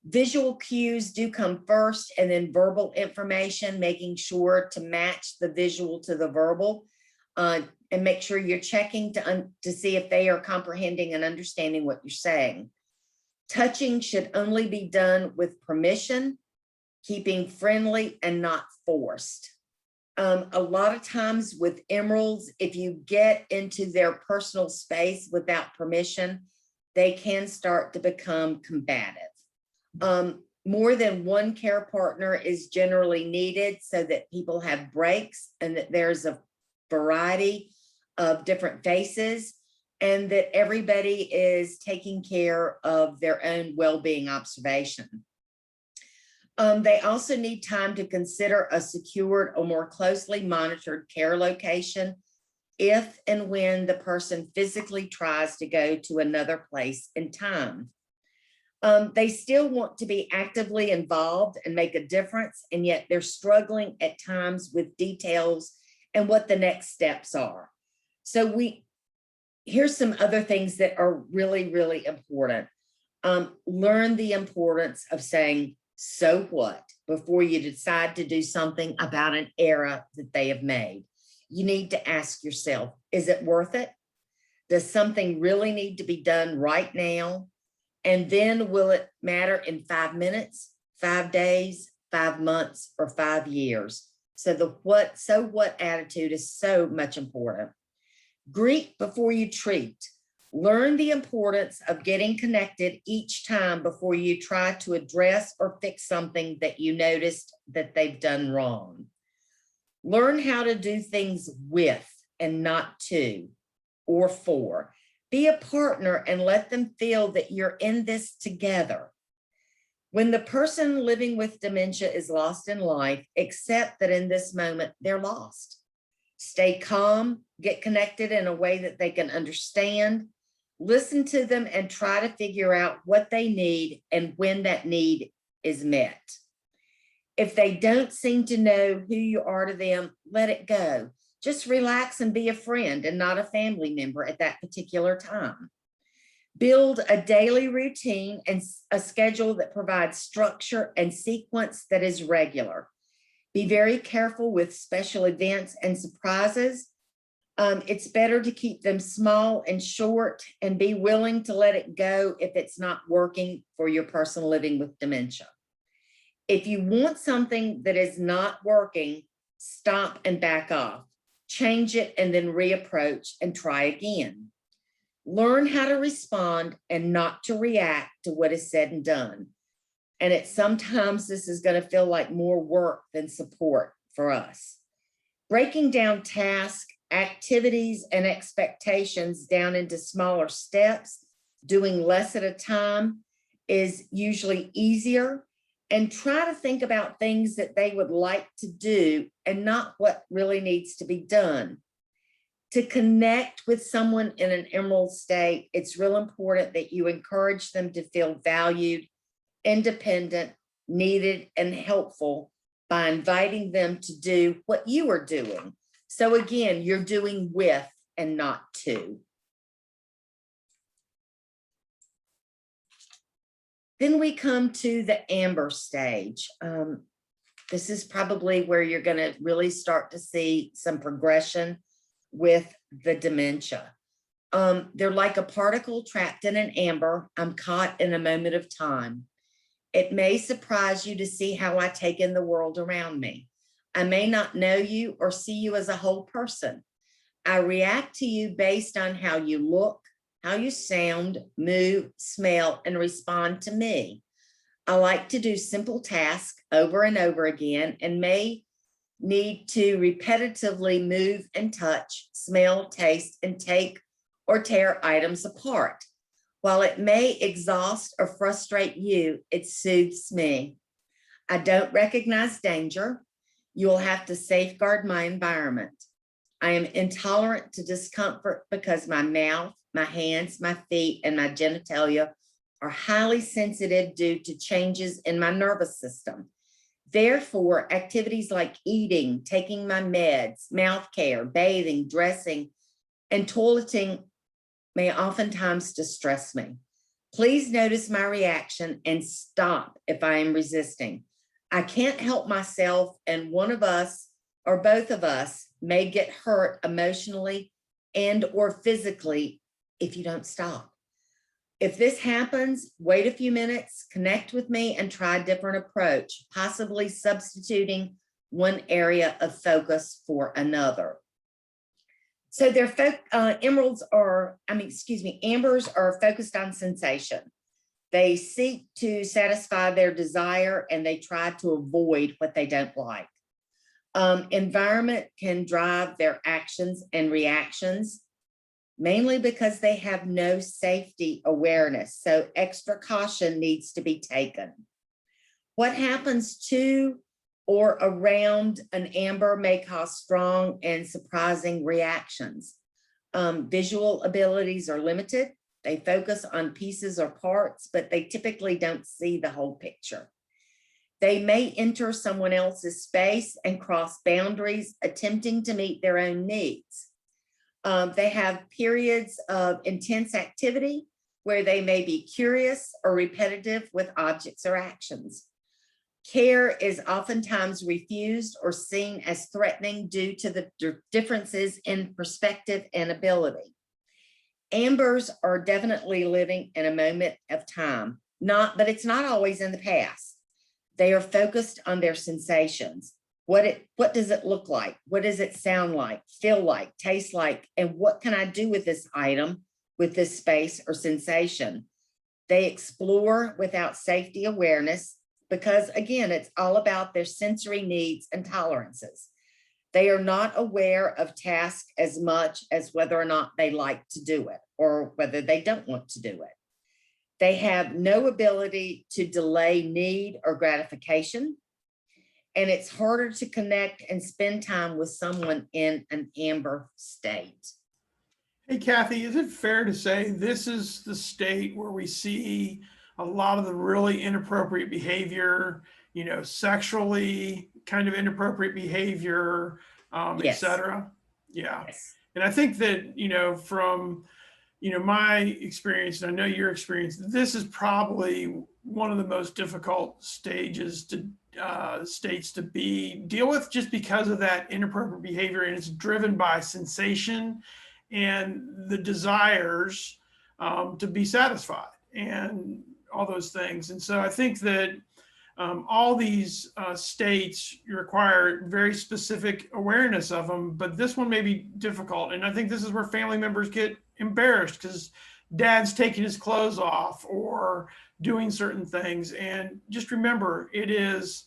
Visual cues do come first, and then verbal information, making sure to match the visual to the verbal. And make sure you're checking to see if they are comprehending and understanding what you're saying. Touching should only be done with permission, keeping friendly and not forced. A lot of times with emeralds, if you get into their personal space without permission, they can start to become combative. More than one care partner is generally needed so that people have breaks and that there's a variety of different faces, and that everybody is taking care of their own well-being observation. They also need time to consider a secured or more closely monitored care location if and when the person physically tries to go to another place in time. They still want to be actively involved and make a difference, and yet they're struggling at times with details and what the next steps are. So here's some other things that are really, really important. Learn the importance of saying, so what, before you decide to do something about an error that they have made. You need to ask yourself, is it worth it? Does something really need to be done right now? And then will it matter in 5 minutes, 5 days, 5 months, or 5 years? So the so what attitude is so much important. Greet before you treat. Learn the importance of getting connected each time before you try to address or fix something that you noticed that they've done wrong. Learn how to do things with and not to or for. Be a partner and let them feel that you're in this together. When the person living with dementia is lost in life, accept that in this moment they're lost. Stay calm, get connected in a way that they can understand, listen to them, and try to figure out what they need and when that need is met. If they don't seem to know who you are to them, let it go. Just relax and be a friend and not a family member at that particular time. Build a daily routine and a schedule that provides structure and sequence that is regular. Be very careful with special events and surprises. It's better to keep them small and short and be willing to let it go if it's not working for your person living with dementia. If you want something that is not working, stop and back off. Change it and then reapproach and try again. Learn how to respond and not to react to what is said and done. And sometimes this is going to feel like more work than support for us. Breaking down tasks, activities, and expectations down into smaller steps, doing less at a time is usually easier. And try to think about things that they would like to do and not what really needs to be done. To connect with someone in an emerald state, it's real important that you encourage them to feel valued, independent, needed, and helpful by inviting them to do what you are doing. So again, you're doing with and not to. Then we come to the amber stage. This is probably where you're going to really start to see some progression with the dementia. They're like a particle trapped in an amber. I'm caught in a moment of time. It may surprise you to see how I take in the world around me. I may not know you or see you as a whole person. I react to you based on how you look, how you sound, move, smell, and respond to me. I like to do simple tasks over and over again and may need to repetitively move and touch, smell, taste, and take or tear items apart. While it may exhaust or frustrate you, it soothes me. I don't recognize danger. You will have to safeguard my environment. I am intolerant to discomfort because my mouth, my hands, my feet, and my genitalia are highly sensitive due to changes in my nervous system. Therefore, activities like eating, taking my meds, mouth care, bathing, dressing, and toileting may oftentimes distress me. Please notice my reaction and stop if I am resisting. I can't help myself, and one of us or both of us may get hurt emotionally and or physically if you don't stop. If this happens, wait a few minutes, connect with me, and try a different approach, possibly substituting one area of focus for another. So ambers are focused on sensation. They seek to satisfy their desire and they try to avoid what they don't like. Environment can drive their actions and reactions, mainly because they have no safety awareness. So extra caution needs to be taken. What happens to or around an amber may cause strong and surprising reactions. Visual abilities are limited. They focus on pieces or parts, but they typically don't see the whole picture. They may enter someone else's space and cross boundaries, attempting to meet their own needs. They have periods of intense activity where they may be curious or repetitive with objects or actions. Care is oftentimes refused or seen as threatening due to the differences in perspective and ability. Ambers are definitely living in a moment of time, but it's not always in the past. They are focused on their sensations. What does it look like? What does it sound like, feel like, taste like, and what can I do with this item, with this space or sensation? They explore without safety awareness because, again, it's all about their sensory needs and tolerances. They are not aware of tasks as much as whether or not they like to do it or whether they don't want to do it. They have no ability to delay need or gratification. And it's harder to connect and spend time with someone in an amber state. Hey, Cathy, is it fair to say this is the state where we see a lot of the really inappropriate behavior, sexually kind of inappropriate behavior, et Yes. cetera? Yeah. Yes. And I think that, from my experience, and I know your experience, this is probably one of the most difficult states to deal with, just because of that inappropriate behavior, and it's driven by sensation and the desires to be satisfied and all those things. And so I think that all these states require very specific awareness of them, but this one may be difficult. And I think this is where family members get embarrassed because dad's taking his clothes off or doing certain things. And just remember, it is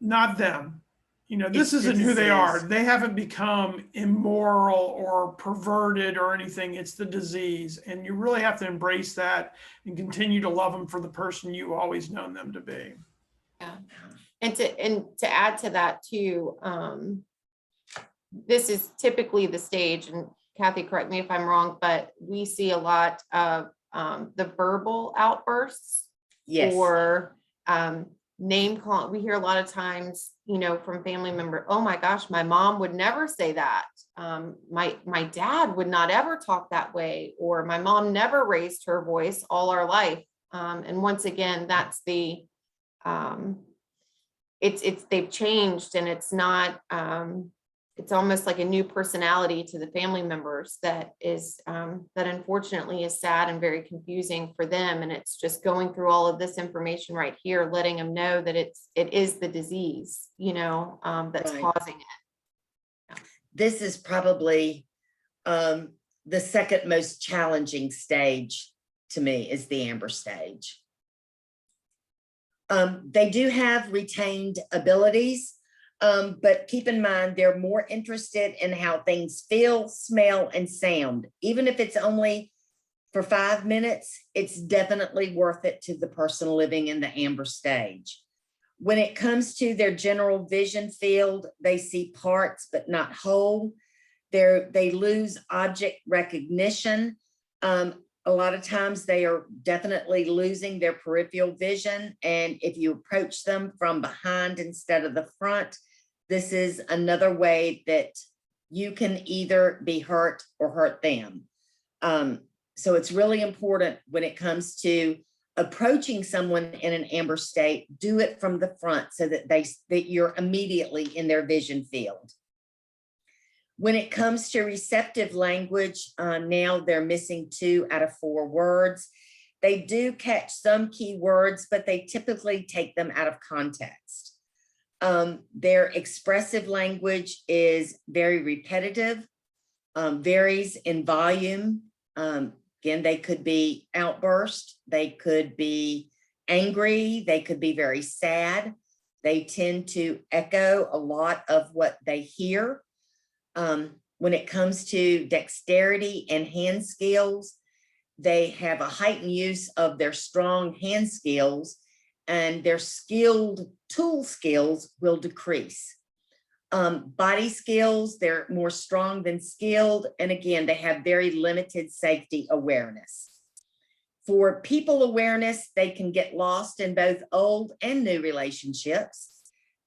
not them. This It's the isn't who they are. disease. They haven't become immoral or perverted or anything. It's the disease. And you really have to embrace that and continue to love them for the person you always known them to be. Yeah. And to add to that too, this is typically the stage, and Cathy, correct me if I'm wrong, but we see a lot of the verbal outbursts Yes. or name call. We hear a lot of times, from family member, oh my gosh, my mom would never say that. My dad would not ever talk that way, or my mom never raised her voice all our life. And once again, that's the they've changed, and it's not it's almost like a new personality to the family members that is that unfortunately is sad and very confusing for them. And it's just going through all of this information right here, letting them know that it is the disease, that's Right. causing it. This is probably the second most challenging stage to me, is the amber stage. They do have retained abilities, but keep in mind, they're more interested in how things feel, smell, and sound. Even if it's only for 5 minutes, it's definitely worth it to the person living in the amber stage. When it comes to their general vision field, they see parts but not whole. They lose object recognition. A lot of times they are definitely losing their peripheral vision. And if you approach them from behind instead of the front, this is another way that you can either be hurt or hurt them. So it's really important when it comes to approaching someone in an amber state, do it from the front so that you're immediately in their vision field. When it comes to receptive language, now they're missing 2 out of 4 words. They do catch some key words, but they typically take them out of context. Their expressive language is very repetitive, varies in volume. Again, they could be outburst, they could be angry, they could be very sad. They tend to echo a lot of what they hear. When it comes to dexterity and hand skills, they have a heightened use of their strong hand skills, and their skilled tool skills will decrease. Body skills, they're more strong than skilled. And again, they have very limited safety awareness. For people awareness, they can get lost in both old and new relationships.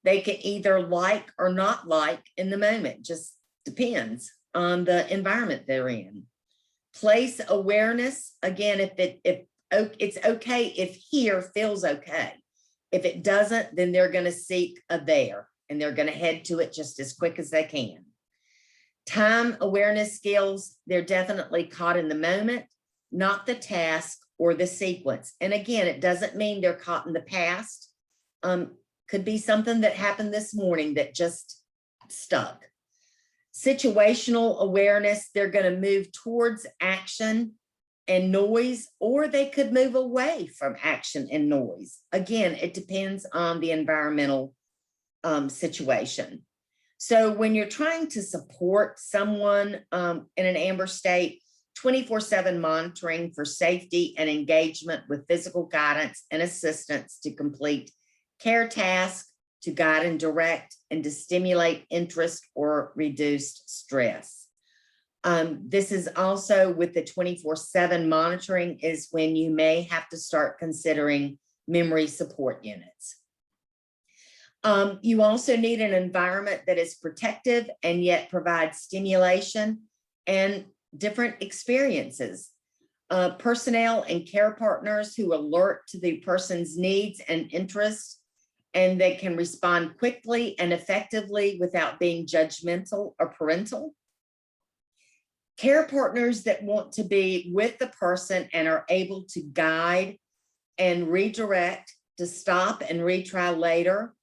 They can either like or not like in the moment, just depends on the environment they're in. Place awareness, again, if it's okay if here feels okay. If it doesn't, then they're going to seek a there, and they're going to head to it just as quick as they can. Time awareness skills, they're definitely caught in the moment, not the task or the sequence. And again, it doesn't mean they're caught in the past. Could be something that happened this morning that just stuck. Situational awareness, they're going to move towards action and noise, or they could move away from action and noise. Again, it depends on the environmental situation. So when you're trying to support someone in an amber state, 24/7 monitoring for safety and engagement with physical guidance and assistance to complete care tasks, to guide and direct, and to stimulate interest or reduced stress. This is also with the 24/7 monitoring is when you may have to start considering memory support units. You also need an environment that is protective and yet provides stimulation. And different experiences. Personnel and care partners who alert to the person's needs and interests, and they can respond quickly and effectively without being judgmental or parental. Care partners that want to be with the person and are able to guide and redirect to stop and retry later.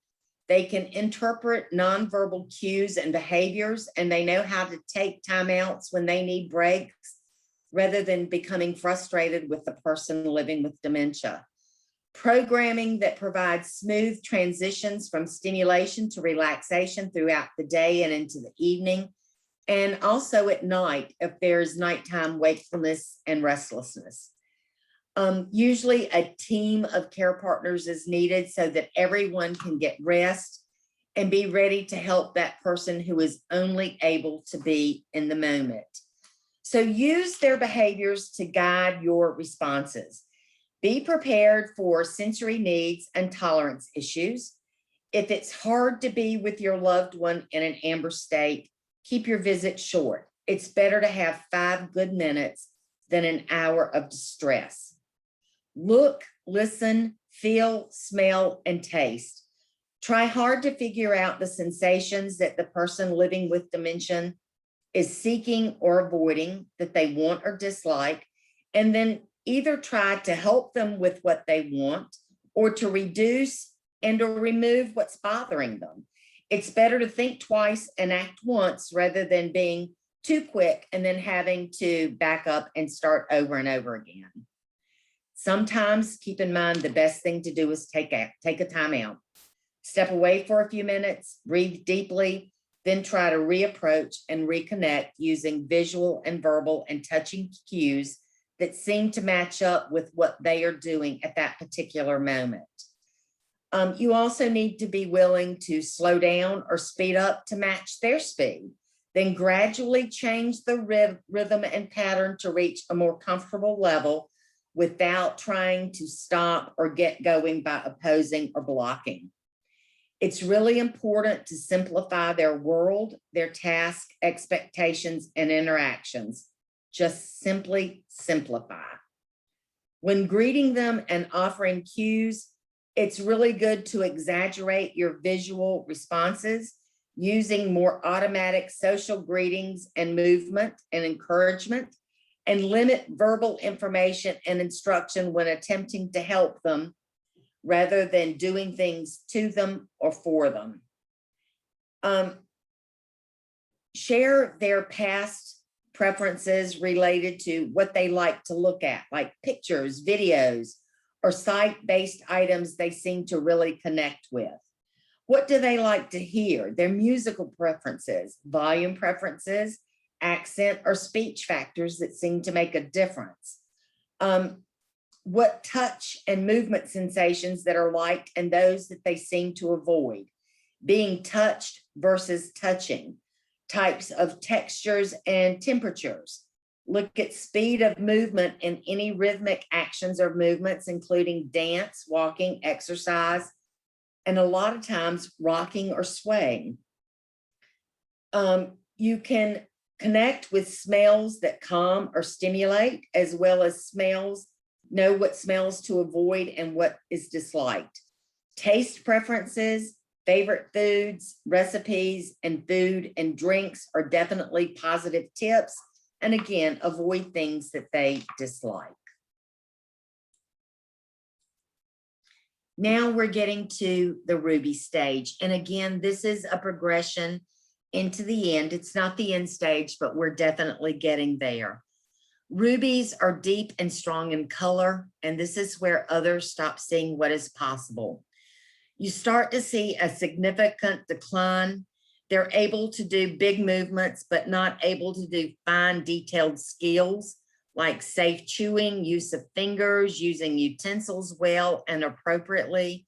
They can interpret nonverbal cues and behaviors, and they know how to take timeouts when they need breaks rather than becoming frustrated with the person living with dementia. Programming that provides smooth transitions from stimulation to relaxation throughout the day and into the evening, and also at night if there's nighttime wakefulness and restlessness. Usually a team of care partners is needed so that everyone can get rest and be ready to help that person who is only able to be in the moment. So use their behaviors to guide your responses. Be prepared for sensory needs and tolerance issues. If it's hard to be with your loved one in an amber state, keep your visit short. It's better to have 5 good minutes than an hour of distress. Look, listen, feel, smell, and taste. Try hard to figure out the sensations that the person living with dementia is seeking or avoiding, that they want or dislike, and then either try to help them with what they want or to reduce and or remove what's bothering them. It's better to think twice and act once rather than being too quick and then having to back up and start over and over again. Sometimes keep in mind the best thing to do is take a time out. Step away for a few minutes, breathe deeply, then try to reapproach and reconnect using visual and verbal and touching cues that seem to match up with what they are doing at that particular moment. You also need to be willing to slow down or speed up to match their speed, then gradually change the rhythm and pattern to reach a more comfortable level without trying to stop or get going by opposing or blocking. It's really important to simplify their world, their task, expectations, and interactions. Just simply simplify. When greeting them and offering cues, it's really good to exaggerate your visual responses using more automatic social greetings and movement and encouragement, and limit verbal information and instruction when attempting to help them rather than doing things to them or for them. Share their past preferences related to what they like to look at, like pictures, videos, or site-based items they seem to really connect with. What do they like to hear? Their musical preferences, volume preferences, accent or speech factors that seem to make a difference. What touch and movement sensations that are liked and those that they seem to avoid. Being touched versus touching. Types of textures and temperatures. Look at speed of movement and any rhythmic actions or movements, including dance, walking, exercise, and a lot of times rocking or swaying. You can connect with smells that calm or stimulate, as well as smells, know what smells to avoid and what is disliked. Taste preferences, favorite foods, recipes, and food and drinks are definitely positive tips. And again, avoid things that they dislike. Now we're getting to the Rubies stage. And again, this is a progression into the end. It's not the end stage, but we're definitely getting there. Rubies are deep and strong in color, and this is where others stop seeing what is possible. You start to see a significant decline. They're able to do big movements, but not able to do fine, detailed skills like safe chewing, use of fingers, using utensils well and appropriately,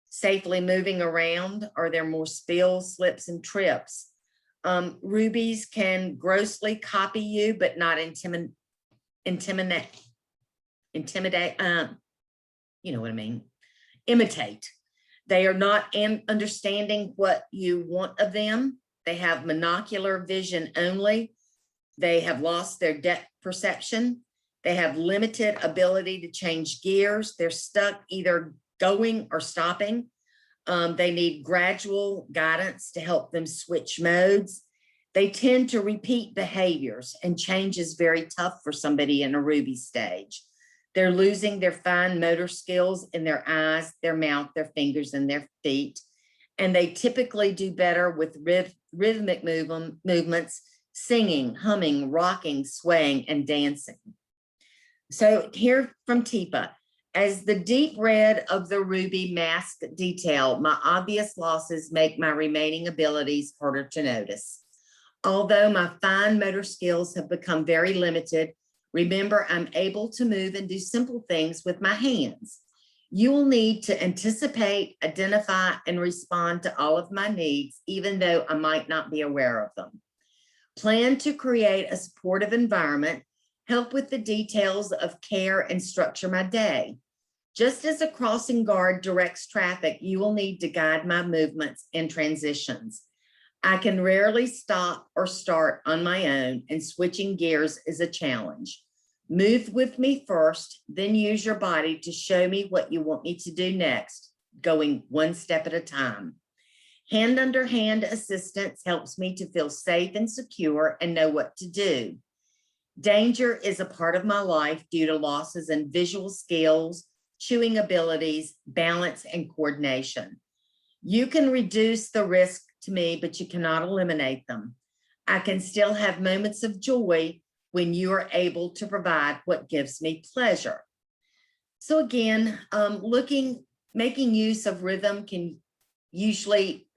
safely moving around. Are there more spills, slips, and trips? Rubies can grossly copy you, but not intimidate, you know what I mean, imitate. They are not understanding what you want of them. They have monocular vision only. They have lost their depth perception. They have limited ability to change gears. They're stuck either going or stopping. They need gradual guidance to help them switch modes. They tend to repeat behaviors, and change is very tough for somebody in a Rubies stage. They're losing their fine motor skills in their eyes, their mouth, their fingers, and their feet. And they typically do better with rhythmic movements, singing, humming, rocking, swaying, and dancing. So here from Teepa, as the deep red of the Ruby mask detail, my obvious losses make my remaining abilities harder to notice. Although my fine motor skills have become very limited, remember I'm able to move and do simple things with my hands. You will need to anticipate, identify, and respond to all of my needs, even though I might not be aware of them. Plan to create a supportive environment, help with the details of care, and structure my day. Just as a crossing guard directs traffic, you will need to guide my movements and transitions. I can rarely stop or start on my own, and switching gears is a challenge. Move with me first, then use your body to show me what you want me to do next, going one step at a time. Hand under hand assistance helps me to feel safe and secure and know what to do. Danger is a part of my life due to losses in visual skills, chewing abilities, balance, and coordination. You can reduce the risk to me, but you cannot eliminate them. I can still have moments of joy when you are able to provide what gives me pleasure. So again, making use of rhythm can usually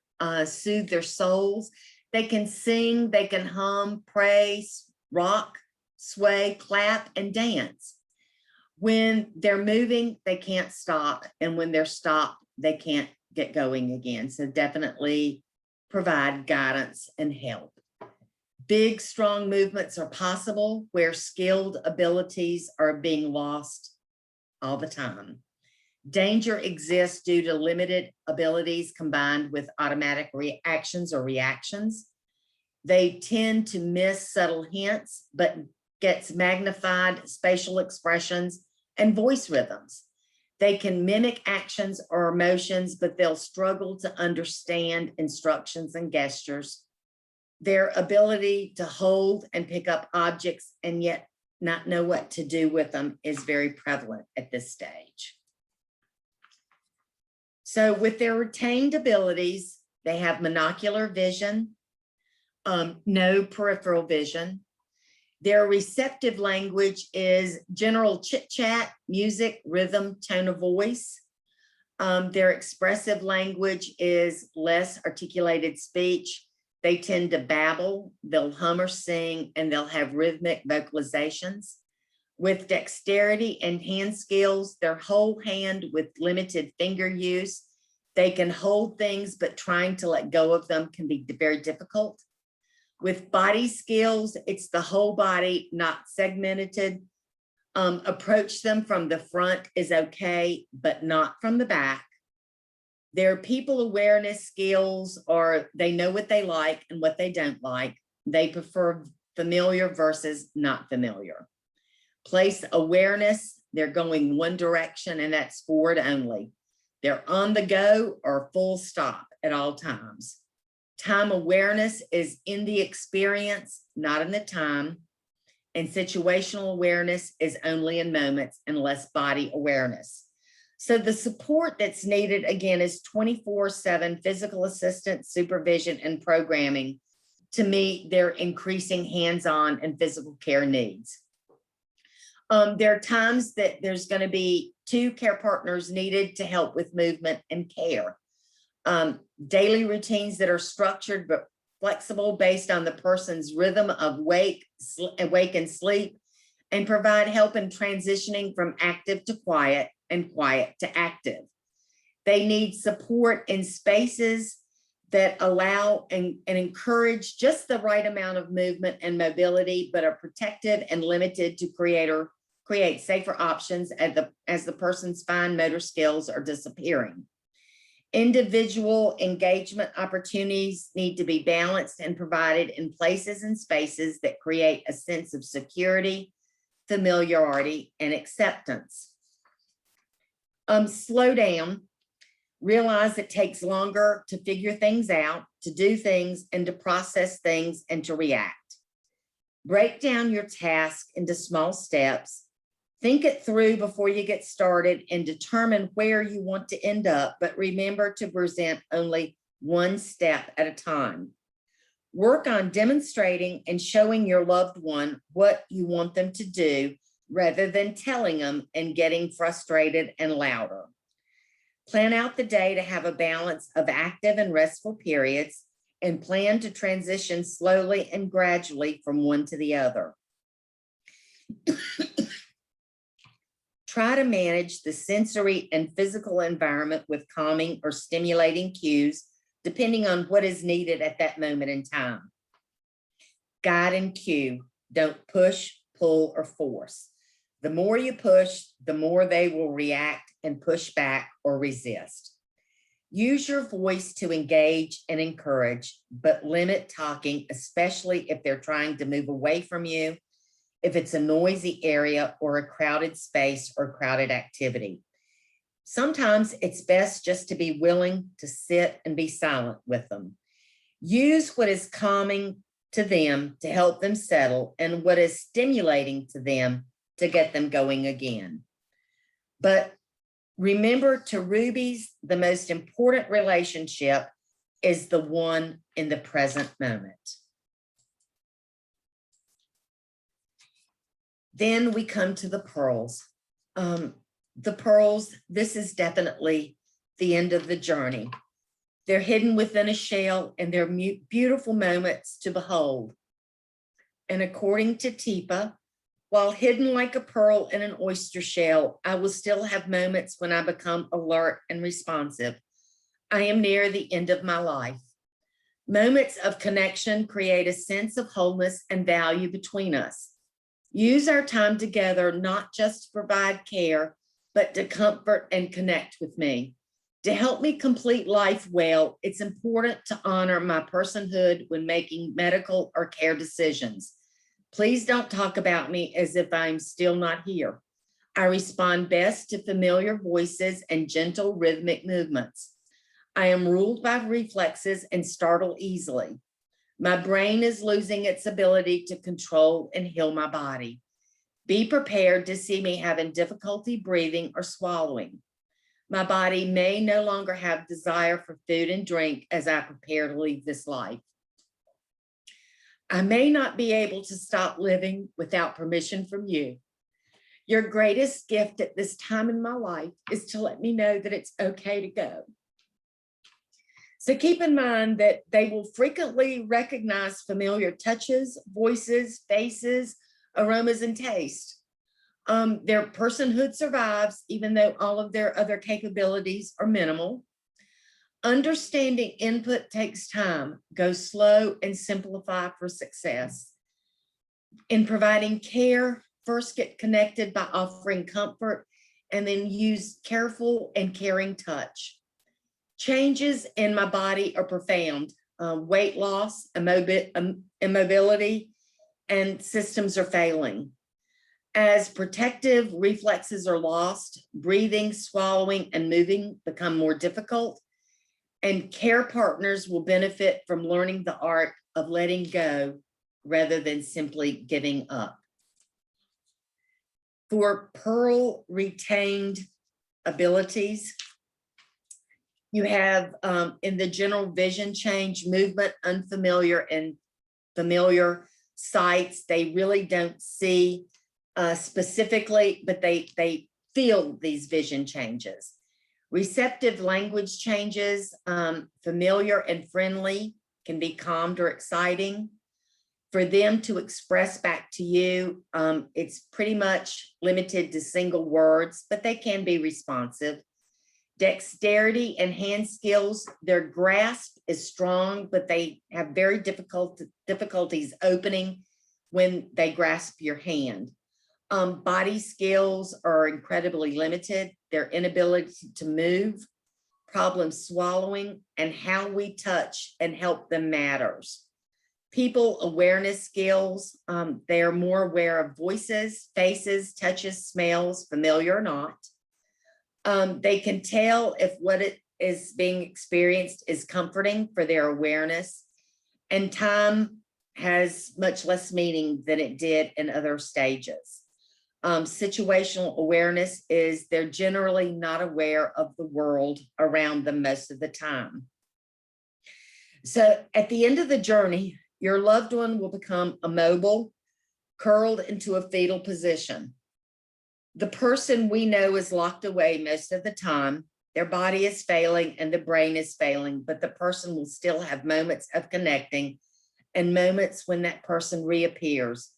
soothe their souls. They can sing, they can hum, praise, rock, sway, clap, and dance. When they're moving, they can't stop. And when they're stopped, they can't get going again. So definitely provide guidance and help. Big, strong movements are possible where skilled abilities are being lost all the time. Danger exists due to limited abilities combined with automatic reactions or reactions. They tend to miss subtle hints, but gets magnified spatial expressions and voice rhythms. They can mimic actions or emotions, but they'll struggle to understand instructions and gestures. Their ability to hold and pick up objects and yet not know what to do with them is very prevalent at this stage. So with their retained abilities, they have monocular vision, no peripheral vision. Their receptive language is general chit chat, music, rhythm, tone of voice. Their expressive language is less articulated speech. They tend to babble, they'll hum or sing, and they'll have rhythmic vocalizations. With dexterity and hand skills, their whole hand with limited finger use. They can hold things, but trying to let go of them can be very difficult. With body skills, it's the whole body, not segmented. Approach them from the front is okay, but not from the back. Their people awareness skills are, they know what they like and what they don't like. They prefer familiar versus not familiar. Place awareness, they're going one direction and that's forward only. They're on the go or full stop at all times. Time awareness is in the experience, not in the time. And situational awareness is only in moments and less body awareness. So the support that's needed, again, is 24/7 physical assistance, supervision, and programming to meet their increasing hands-on and physical care needs. There are times that there's going to be 2 care partners needed to help with movement and care. Daily routines that are structured but flexible based on the person's rhythm of wake and sleep, and provide help in transitioning from active to quiet and quiet to active. They need support in spaces that allow and encourage just the right amount of movement and mobility, but are protective and limited to create safer options as the person's fine motor skills are disappearing. Individual engagement opportunities need to be balanced and provided in places and spaces that create a sense of security, familiarity, and acceptance. Slow down. Realize it takes longer to figure things out, to do things, and to process things, and to react. Break down your task into small steps. Think it through before you get started and determine where you want to end up, but remember to present only one step at a time. Work on demonstrating and showing your loved one what you want them to do rather than telling them and getting frustrated and louder. Plan out the day to have a balance of active and restful periods and plan to transition slowly and gradually from one to the other. Try to manage the sensory and physical environment with calming or stimulating cues, depending on what is needed at that moment in time. Guide and cue. Don't push, pull, or force. The more you push, the more they will react and push back or resist. Use your voice to engage and encourage, but limit talking, especially if they're trying to move away from you, if it's a noisy area or a crowded space or crowded activity. Sometimes it's best just to be willing to sit and be silent with them. Use what is calming to them to help them settle and what is stimulating to them to get them going again. But remember, to Rubies, the most important relationship is the one in the present moment. Then we come to the pearls. The pearls, this is definitely the end of the journey. They're hidden within a shell and they're beautiful moments to behold. And according to Teepa, while hidden like a pearl in an oyster shell, I will still have moments when I become alert and responsive. I am near the end of my life. Moments of connection create a sense of wholeness and value between us. Use our time together not just to provide care, but to comfort and connect with me. To help me complete life well, it's important to honor my personhood when making medical or care decisions. Please don't talk about me as if I'm still not here. I respond best to familiar voices and gentle rhythmic movements. I am ruled by reflexes and startle easily. My brain is losing its ability to control and heal my body. Be prepared to see me having difficulty breathing or swallowing. My body may no longer have desire for food and drink as I prepare to leave this life. I may not be able to stop living without permission from you. Your greatest gift at this time in my life is to let me know that it's okay to go. So keep in mind that they will frequently recognize familiar touches, voices, faces, aromas, and taste. Their personhood survives, even though all of their other capabilities are minimal. Understanding input takes time. Go slow and simplify for success. In providing care, first get connected by offering comfort, and then use careful and caring touch. Changes in my body are profound. Weight loss, immobility, and systems are failing. As protective reflexes are lost, breathing, swallowing, and moving become more difficult, and care partners will benefit from learning the art of letting go rather than simply giving up. For pearl retained abilities, you have in the general vision change, movement, unfamiliar and familiar sights. They really don't see specifically, but they feel these vision changes. Receptive language changes, familiar and friendly, can be calmed or exciting. For them to express back to you, it's pretty much limited to single words, but they can be responsive. Dexterity and hand skills, their grasp is strong, but they have very difficulties opening when they grasp your hand. Body skills are incredibly limited. Their inability to move problem swallowing, and how we touch and help them matters. People awareness skills, they are more aware of voices, faces, touches, smells, familiar or not. They can tell if what it is being experienced is comforting for their awareness, and time has much less meaning than it did in other stages. Situational awareness is they're generally not aware of the world around them most of the time. So at the end of the journey, your loved one will become immobile, curled into a fetal position. The person we know is locked away most of the time. Their body is failing and the brain is failing, but the person will still have moments of connecting and moments when that person reappears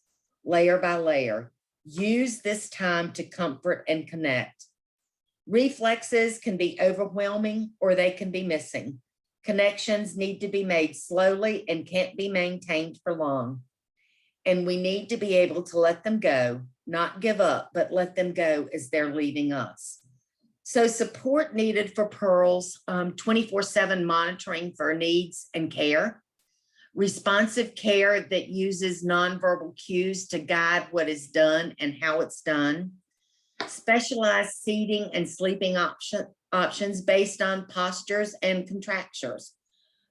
layer by layer. Use this time to comfort and connect. Reflexes can be overwhelming or they can be missing. Connections need to be made slowly and can't be maintained for long. And we need to be able to let them go, not give up, but let them go as they're leaving us. So support needed for pearls, 24/7 monitoring for needs and care. Responsive care that uses nonverbal cues to guide what is done and how it's done. Specialized seating and sleeping options based on postures and contractures.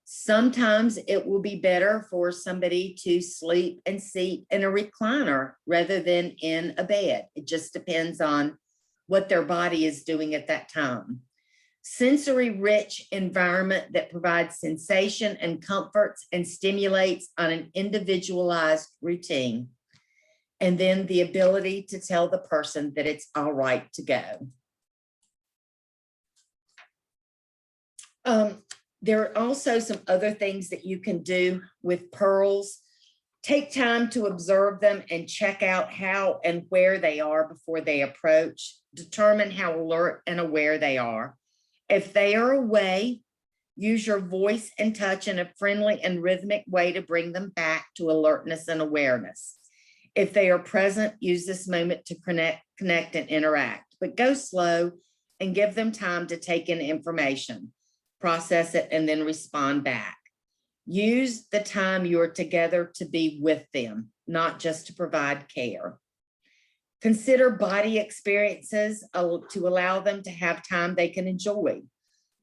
Sometimes it will be better for somebody to sleep and seat in a recliner rather than in a bed. It just depends on what their body is doing at that time. Sensory rich environment that provides sensation and comforts and stimulates on an individualized routine. And then the ability to tell the person that it's all right to go. There are also some other things that you can do with pearls. Take time to observe them and check out how and where they are before they approach. Determine how alert and aware they are. If they are away, use your voice and touch in a friendly and rhythmic way to bring them back to alertness and awareness. If they are present, use this moment to connect and interact, but go slow and give them time to take in information, process it, and then respond back. Use the time you're together to be with them, not just to provide care. Consider body experiences to allow them to have time they can enjoy.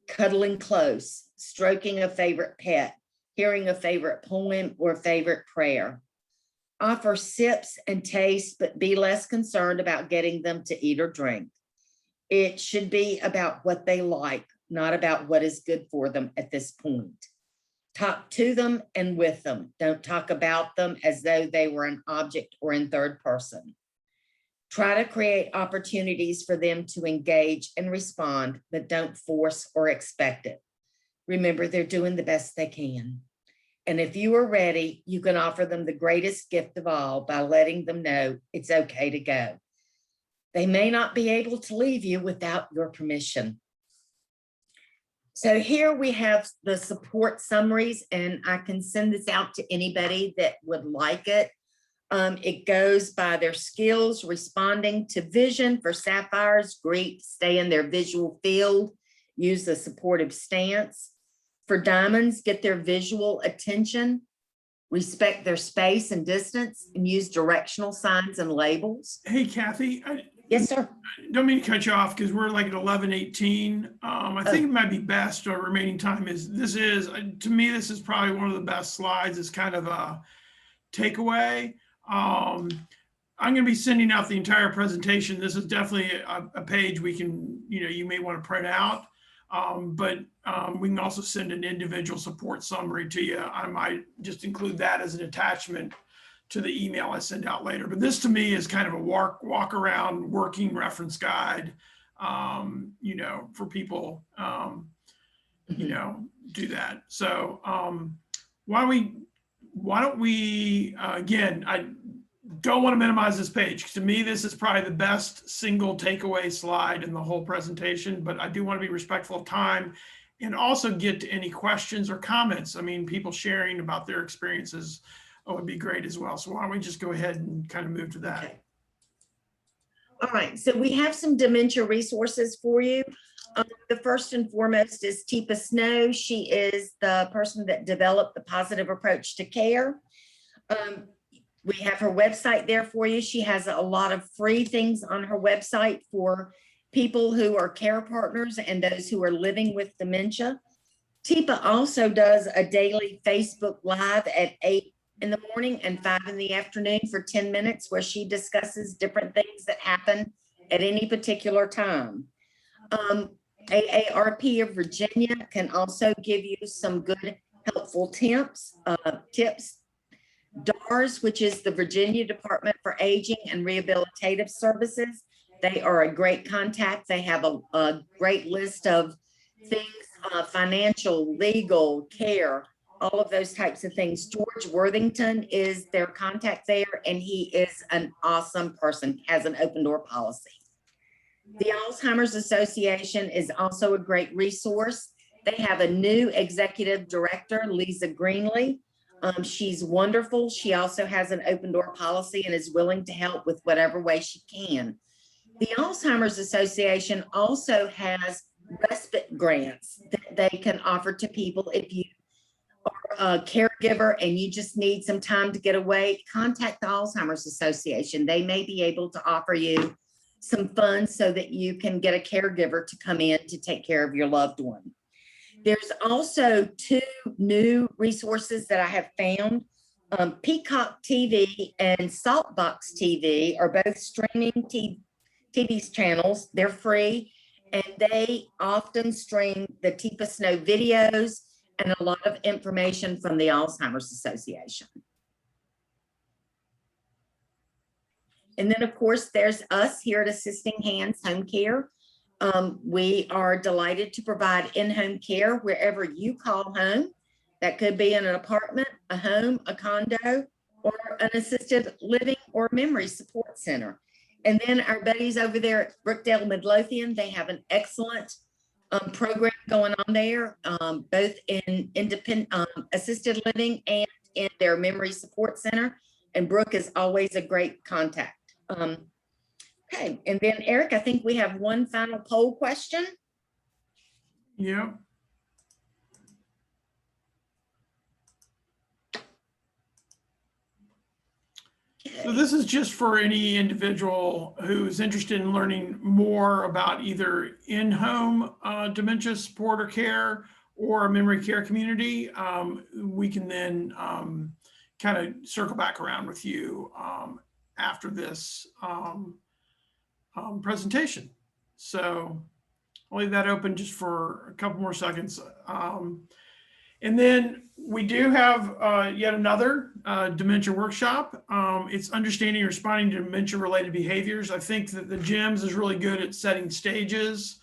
Cuddling close, stroking a favorite pet, hearing a favorite poem or favorite prayer. Offer sips and taste, but be less concerned about getting them to eat or drink. It should be about what they like, not about what is good for them at this point. Talk to them and with them. Don't talk about them as though they were an object or in third person. Try to create opportunities for them to engage and respond, but don't force or expect it. Remember, they're doing the best they can. And if you are ready, you can offer them the greatest gift of all by letting them know it's okay to go. They may not be able to leave you without your permission. So here we have the support summaries, and I can send this out to anybody that would like it. It goes by their skills, responding to vision for sapphires, greet, stay in their visual field, use a supportive stance. For diamonds, get their visual attention, respect their space and distance, and use directional signs and labels. Hey, Kathy, Yes, sir. don't mean to cut you off because we're like at 11:18. I think it might be best, our remaining time is, to me, this is probably one of the best slides. It's kind of a takeaway. I'm going to be sending out the entire presentation. This is definitely a page we can, you may want to print out, but we can also send an individual support summary to you. I might just include that as an attachment to the email I send out later. But this to me is kind of a walk around working reference guide, for people, do that. So why don't we again, I don't want to minimize this page. To me, this is probably the best single takeaway slide in the whole presentation, but I do want to be respectful of time and also get to any questions or comments. I mean, people sharing about their experiences would be great as well. So why don't we just go ahead and kind of move to that? Okay. All right, so we have some dementia resources for you. The first and foremost is Teepa Snow. She is the person that developed the positive approach to care. We have her website there for you. She has a lot of free things on her website for people who are care partners and those who are living with dementia. Teepa also does a daily Facebook Live at 8 in the morning and 5 in the afternoon for 10 minutes, where she discusses different things that happen at any particular time. AARP of Virginia can also give you some good, helpful tips. DARS, which is the Virginia Department for Aging and Rehabilitative Services. They are a great contact. They have a great list of things, financial, legal, care, all of those types of things. George Worthington is their contact there, and he is an awesome person, has an open door policy. The Alzheimer's Association is also a great resource. They have a new executive director, Lisa Greenlee. She's wonderful. She also has an open door policy and is willing to help with whatever way she can. The Alzheimer's Association also has respite grants that they can offer to people. If you are a caregiver and you just need some time to get away, contact the Alzheimer's Association. They may be able to offer you some funds so that you can get a caregiver to come in to take care of your loved one. There's also 2 new resources that I have found. Peacock TV and Saltbox TV are both streaming TV channels. They're free, and they often stream the Teepa Snow videos and a lot of information from the Alzheimer's Association. And then, of course, there's us here at Assisting Hands Home Care. We are delighted to provide in-home care wherever you call home. That could be in an apartment, a home, a condo, or an assisted living or memory support center. And then our buddies over there at Brookdale Midlothian, they have an excellent program going on there, both in independent assisted living and in their memory support center. And Brooke is always a great contact. Okay, and then Eric, I think we have one final poll question. Yeah. So this is just for any individual who's interested in learning more about either in-home dementia support or care or a memory care community. We can then kind of circle back around with you after this presentation. So I'll leave that open just for a couple more seconds. And then we do have yet another dementia workshop. It's understanding and responding to dementia-related behaviors. I think that the GEMS is really good at setting stages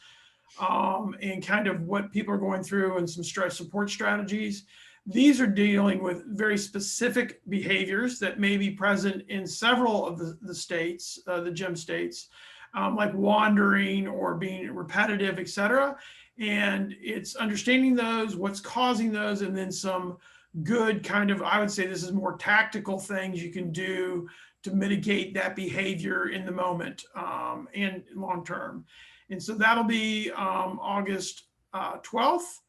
and kind of what people are going through and some stress support strategies. These are dealing with very specific behaviors that may be present in several of the states, the GEM states, like wandering or being repetitive, et cetera. And it's understanding those, what's causing those, and then some good kind of, I would say this is more tactical things you can do to mitigate that behavior in the moment and long term. And so that'll be August 12th.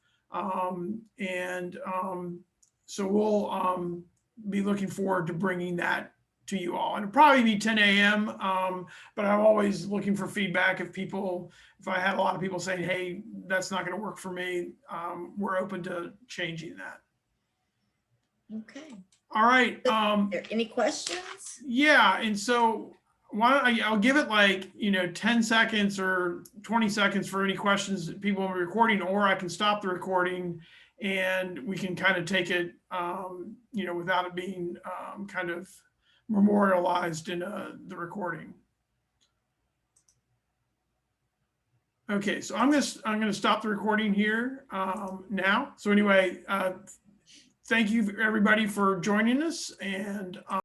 So we'll be looking forward to bringing that to you all. And it'll probably be 10 a.m. But I'm always looking for feedback. If I had a lot of people saying, hey, that's not going to work for me, we're open to changing that. Okay. All right. Are there any questions? Yeah. And so I'll give it like, 10 seconds or 20 seconds for any questions that people will be recording, or I can stop the recording and we can kind of take it, without it being kind of memorialized in the recording. Okay, so I'm gonna stop the recording here now. So anyway, thank you everybody for joining us, and